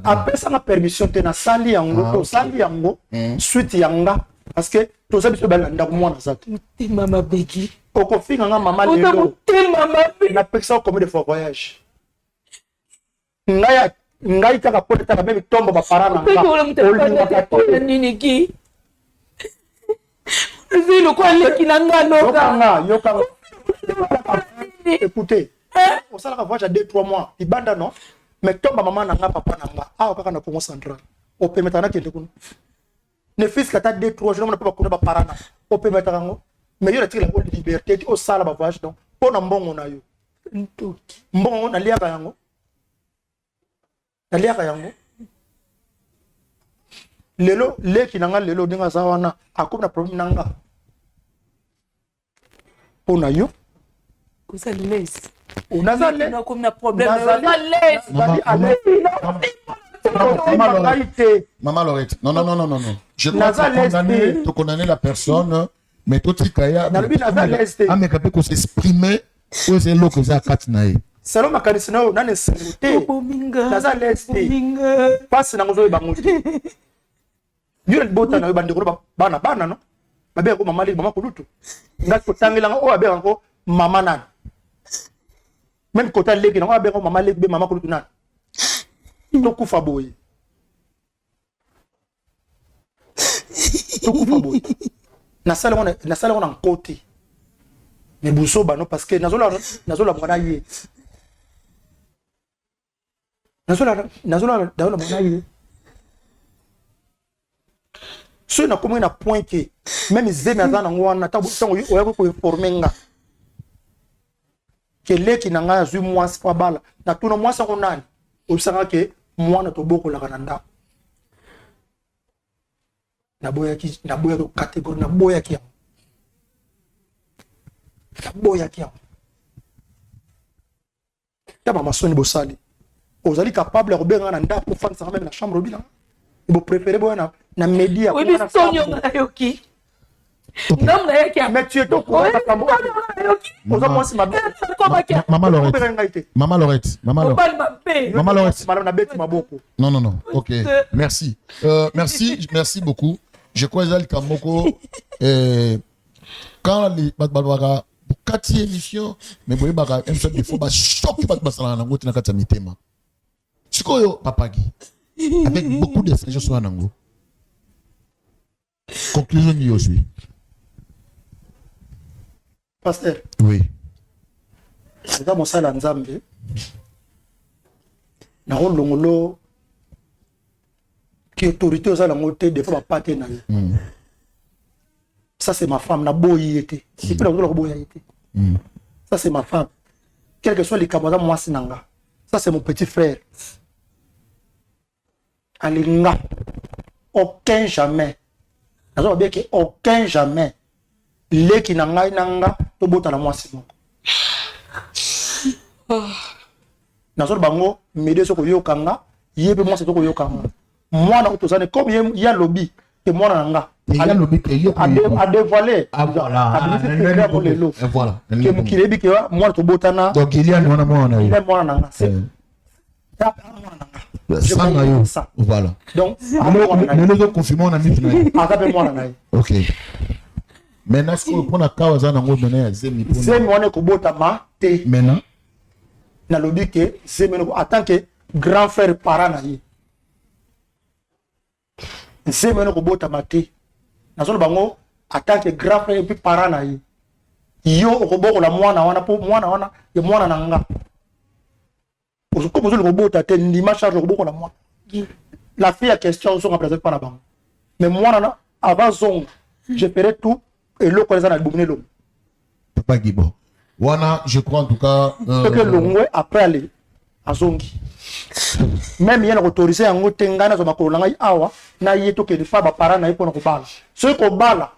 après ça ma permission te na sali yango to sali yango suite yanga parce que to ça biso bala ndako mwana zate mama beki oko finga nga mama lelo na pesa comme de voyage ngai kaka pote ta même tombo ba parana nga nini ki zilo kwa leki na ngano yoka écoutez on sala voyage à 2-3 mois ibanda non mais tomba maman nanga papa nanga ah kaka na Congo central o permettre na kende kuno ne fils kata 2-3 jours na papa kuna ba parana o permettre ngo mais yo la tire la liberté o sala ba voyage donc pona mbongo na yo mbongo na liaka yango lelo leki nanga lelo dinga zawana akobna problème nanga pona yo kusalilesi unazale na kumna problème Maman Laurette, non. Je crois que tu condamner la personne, mais toi tu kaya. Ah mais capé qu'on s'exprimer, ou c'est l'eau que ça katnae. Selon ma karisino, na nesenté. Nazale este. Passe na ngozo bangoji. Yule bota na bande ko bana no. Babe ko mama kulutu. Ngako tangela ngo abe ngo mama nan. Même quand elle lègue, on va bien maman lègue, maman pour tout n'a. Toku faboy. Na salle on en côté. Mais bousso ba non parce que nazola mwana yé. Nazola daola mwana yé. Ce na comme un point que même zeme azana ngwana tabu tango oya ko informer nga. Que leki na nga zui mwasi kwa bala na tuna mwasi ko nani obisanga ke mwana to boko la kananda na boya ko catégorie na boya ki ya mama soni bosali ozali capable ya kobenga na ndako fansa même na chambre bila et vous préférez boya na media oui mais sonyo na yoki non na yoki mais tu es au courant ta kambo Maman Laurette. Non. Ok. Merci. Merci beaucoup. Je crois que Kamoko quand les Badbara 4e émission mais vous voyez un seul défaut ba choc pas basala na ngoti na kata mitema. Sikoyo papagi avec beaucoup de gens sur nango. Conclusion ni aujourd'hui. Pasteur. Oui. C'est mon sala nzambe. Na longolo qui autorité aux alamoté des fois pas na. Ça c'est ma femme na boyité. C'est pas la boyité. Ça c'est ma femme. Quel que soit les camarades moi sinanga. Ça c'est mon petit frère. alinga aucun jamais nazo bien que aucun jamais leki na ngai nanga to bota na mwasi moko nazo bango mede soko yokanga yebe mwasi to yokanga mwana ko tozane comme ya lobby et mwana nanga a dévoilé voilà que mukirebi que mwana to botana donc il y a mwana nanga c'est voilà. Donc, nous nous confirmons na mitu na. OK. Maintenant est-ce que pour na kawaza na ngo mena zemi pour. Zemi wana ko botama te. Maintenant na lobi que zemi en tant que grand frère parent na ye. Zemi wana ko botama te. Na solo bango en tant que grand frère puis parent na ye. Yo ko boko la mwana wana po mwana wana ye mwana nanga. Comme la fille a question sont représentées par la banque. Mais moi, avant zone, je ferai tout et l'eau connaissant la boubine l'eau. Papa Guibo. Wana, je crois en tout cas. Parce que l'eau après aller à Zongi. Même il y a autorisé en Tengana, sur ma colonne, awa, na yeto que les femmes parents na pour nous parler. Ceux qui bala,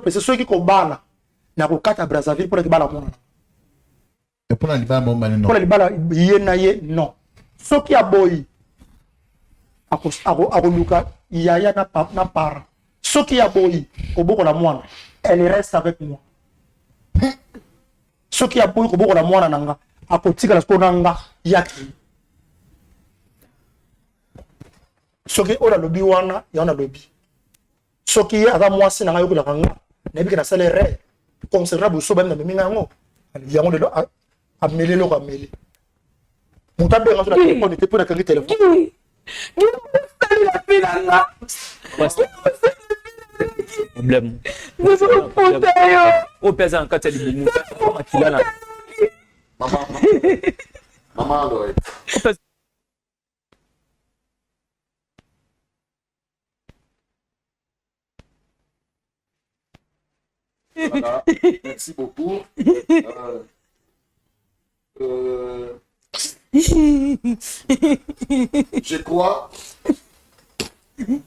ceux qui bala, na ko kata Brazzaville pour les bala moi. Et pour la libala non. Pour la libala ye non. Ce qui a boy a luka yaya na para. Ce qui a boy au boko la moine, elle reste avec moi. Ce qui a boy au boko la moine nanga a potika la sponanga yaki. Ce qui on a lobby wana ya on a lobby. Ce qui a za moi sinanga yoko la kanga na bika na salaire considérable so même na minga ngo. Yango de améliorer le ramélé. Mon tableau sur la téléphone était pour la téléphone. Problème. Au pèsant quand tu dis maman voilà. Merci beaucoup. Je crois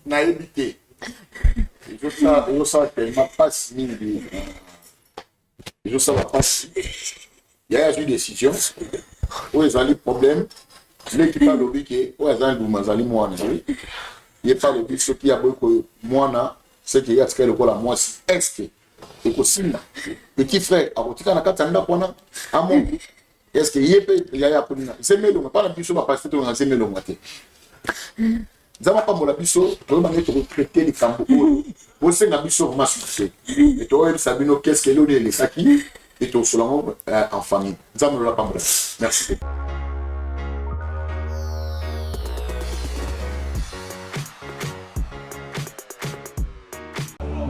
n'a évité. Je sais tellement pas si je sais pas si il y a une décision où ils ont des problèmes. L'équipe a lobby qui où ils ont du mazali moi il y a pas lobby ce qui a beaucoup moi c'est qu'il y a ce qu'elle la moi est et aussi petit frère a rotika na katanda kona amon. Est-ce que il y a c'est melo pas la biso ba passer to c'est melo moté zama pa mola biso to ba mettre traiter les camps pour c'est na biso ma succès et toi Sabino qu'est-ce que les saki et to selon en famille zama la pa mola merci.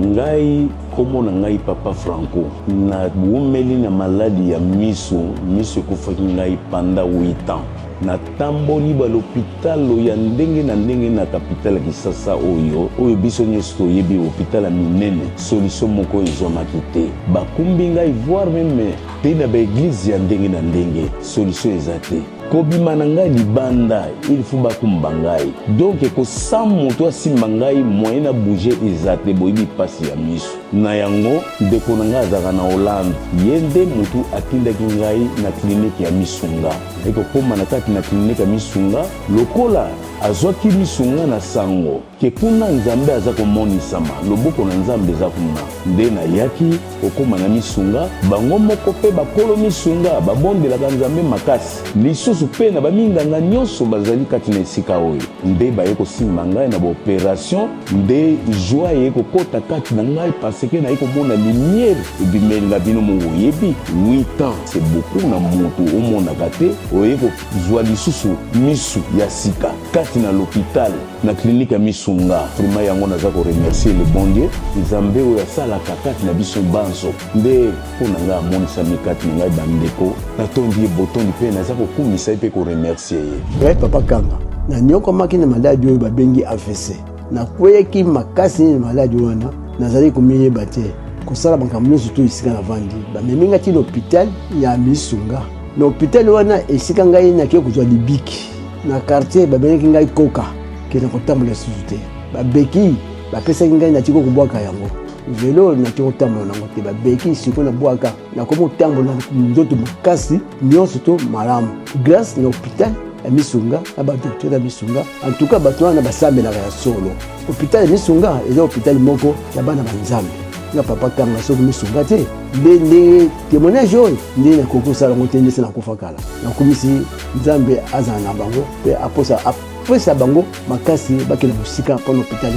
Ngai komo na ngai papa Franco na bumeli na maladi ya miso kufaki ngai panda 8 ans na tamboli ba l'hôpital ya ndenge na capitale Kisasa oyo biso nyesto yebi hôpital ya minene solution moko ezomaki te bakumbi ngai voir même te na ba église ya ndenge solution ezate kobima na ngai libanda il faut bakumba ngai donc ko samu to simba ngai moyen na bouger ezate boyibi pasi ya miso na yango ndeko na ngai azaka na Hollande yende mutu atindaki ngai na clinique ya Misunga eko koma na kati na clinique ya Misunga lokola azwaki Misunga na sango ke kuna nzambe aza komonisama loboko na nzambe eza kuna nde na yaki okoma na Misunga bango moko pe bakolo Misunga babondelaka nzambe makasi lisusu pe na baminganga nyonso bazali kati na esika oyo nde baye kosimba ngai na baopération nde joie ye kokota kati na ngai parce que naye komona lumière ebimeli na bino moyebi 8 ans c'est beaucoup na moto omonaka te oye kozwa lisusu misu ya sika kati na l'hôpital na clinique ya Misunga vraiment yango naza ko remercier le bon Dieu nzambe oyo asalaka kati na biso banso nde mpona ngai amonisami kati na ngai bandeko natondi ye botondi mpe naza kokumisa ye mpe koremercier ye papa Kanga na nyokomaki na maladi oyo babengi AVC nakweyaki makasi na maladi wana nazali komiyeba te kosala makambo nyonso to esika na vandi bameminga ti na hôpital ya Misunga na hôpital wana esika ngai nake kozwa libiki na quartier babelaki ngai koka kena kotambola susu te babeki bapesaki ngai natiki kobwaka yango velo natiki kotambola nango te babeki siko nabwaka nakomi kotambola nzoto makasi nyonso to malamu grâce na hôpital ya Misunga na badokteur ya Misunga en tout cas bato wana basambelaka ya solo hôpital ya Misunga eza hôpital moko ya bana banzambe nga papa kanga soki Misunga te nde témoignage oyo nde nakokosala yango te ndese nakufa kala nakomisi nzambe azala na bango mpe apesa bango makasi bakende mosika mpona hôpital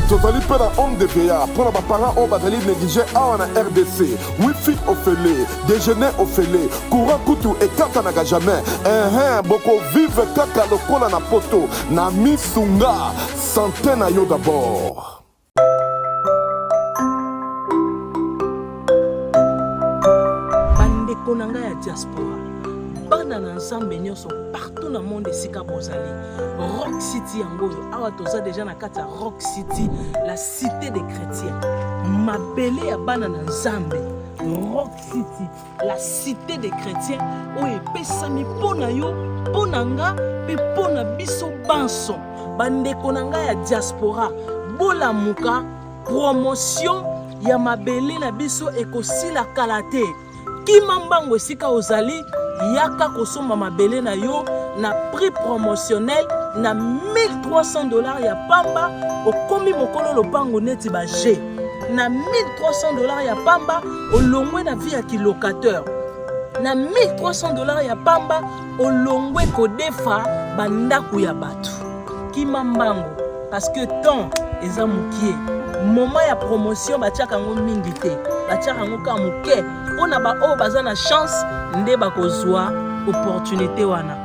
tozali mpe na homme de veya mpona baparent oyo bazali néglige awa na RDC wifi ofele déjeuner ofele courant kutu ekatanaka jamais bokovive kaka lokola na poto na Misunga santé na yo d'abord. Konanga ya diaspora bana na ensemble nyonso partout na monde esika bozali Rock City yango awa toza déjà na kati ya Rock City la cité des chrétiens mabele ya bana na nzambe Rock City la cité des chrétiens oyo epesami mpona yo mpona nga mpe mpona biso banso bandeko na ngai ya diaspora bolamuka promotion ya mabele na biso ekosila kala te kima mbango esika ozali yaka kosomba mabele na yo na prix promotionnel na $1300 ya pamba okomi mokolo lopango neti ba G na $1300 ya pamba olongwe na vie ya kilocateur na $1300 ya pamba olongwe kodefa bandaku ya bato kima mbango parce que temps eza mukie moment ya promotion batiaka ngo mingi te batiaka ngo ka muke mpona baoyo baza na chance nde bakozwa opportunité wana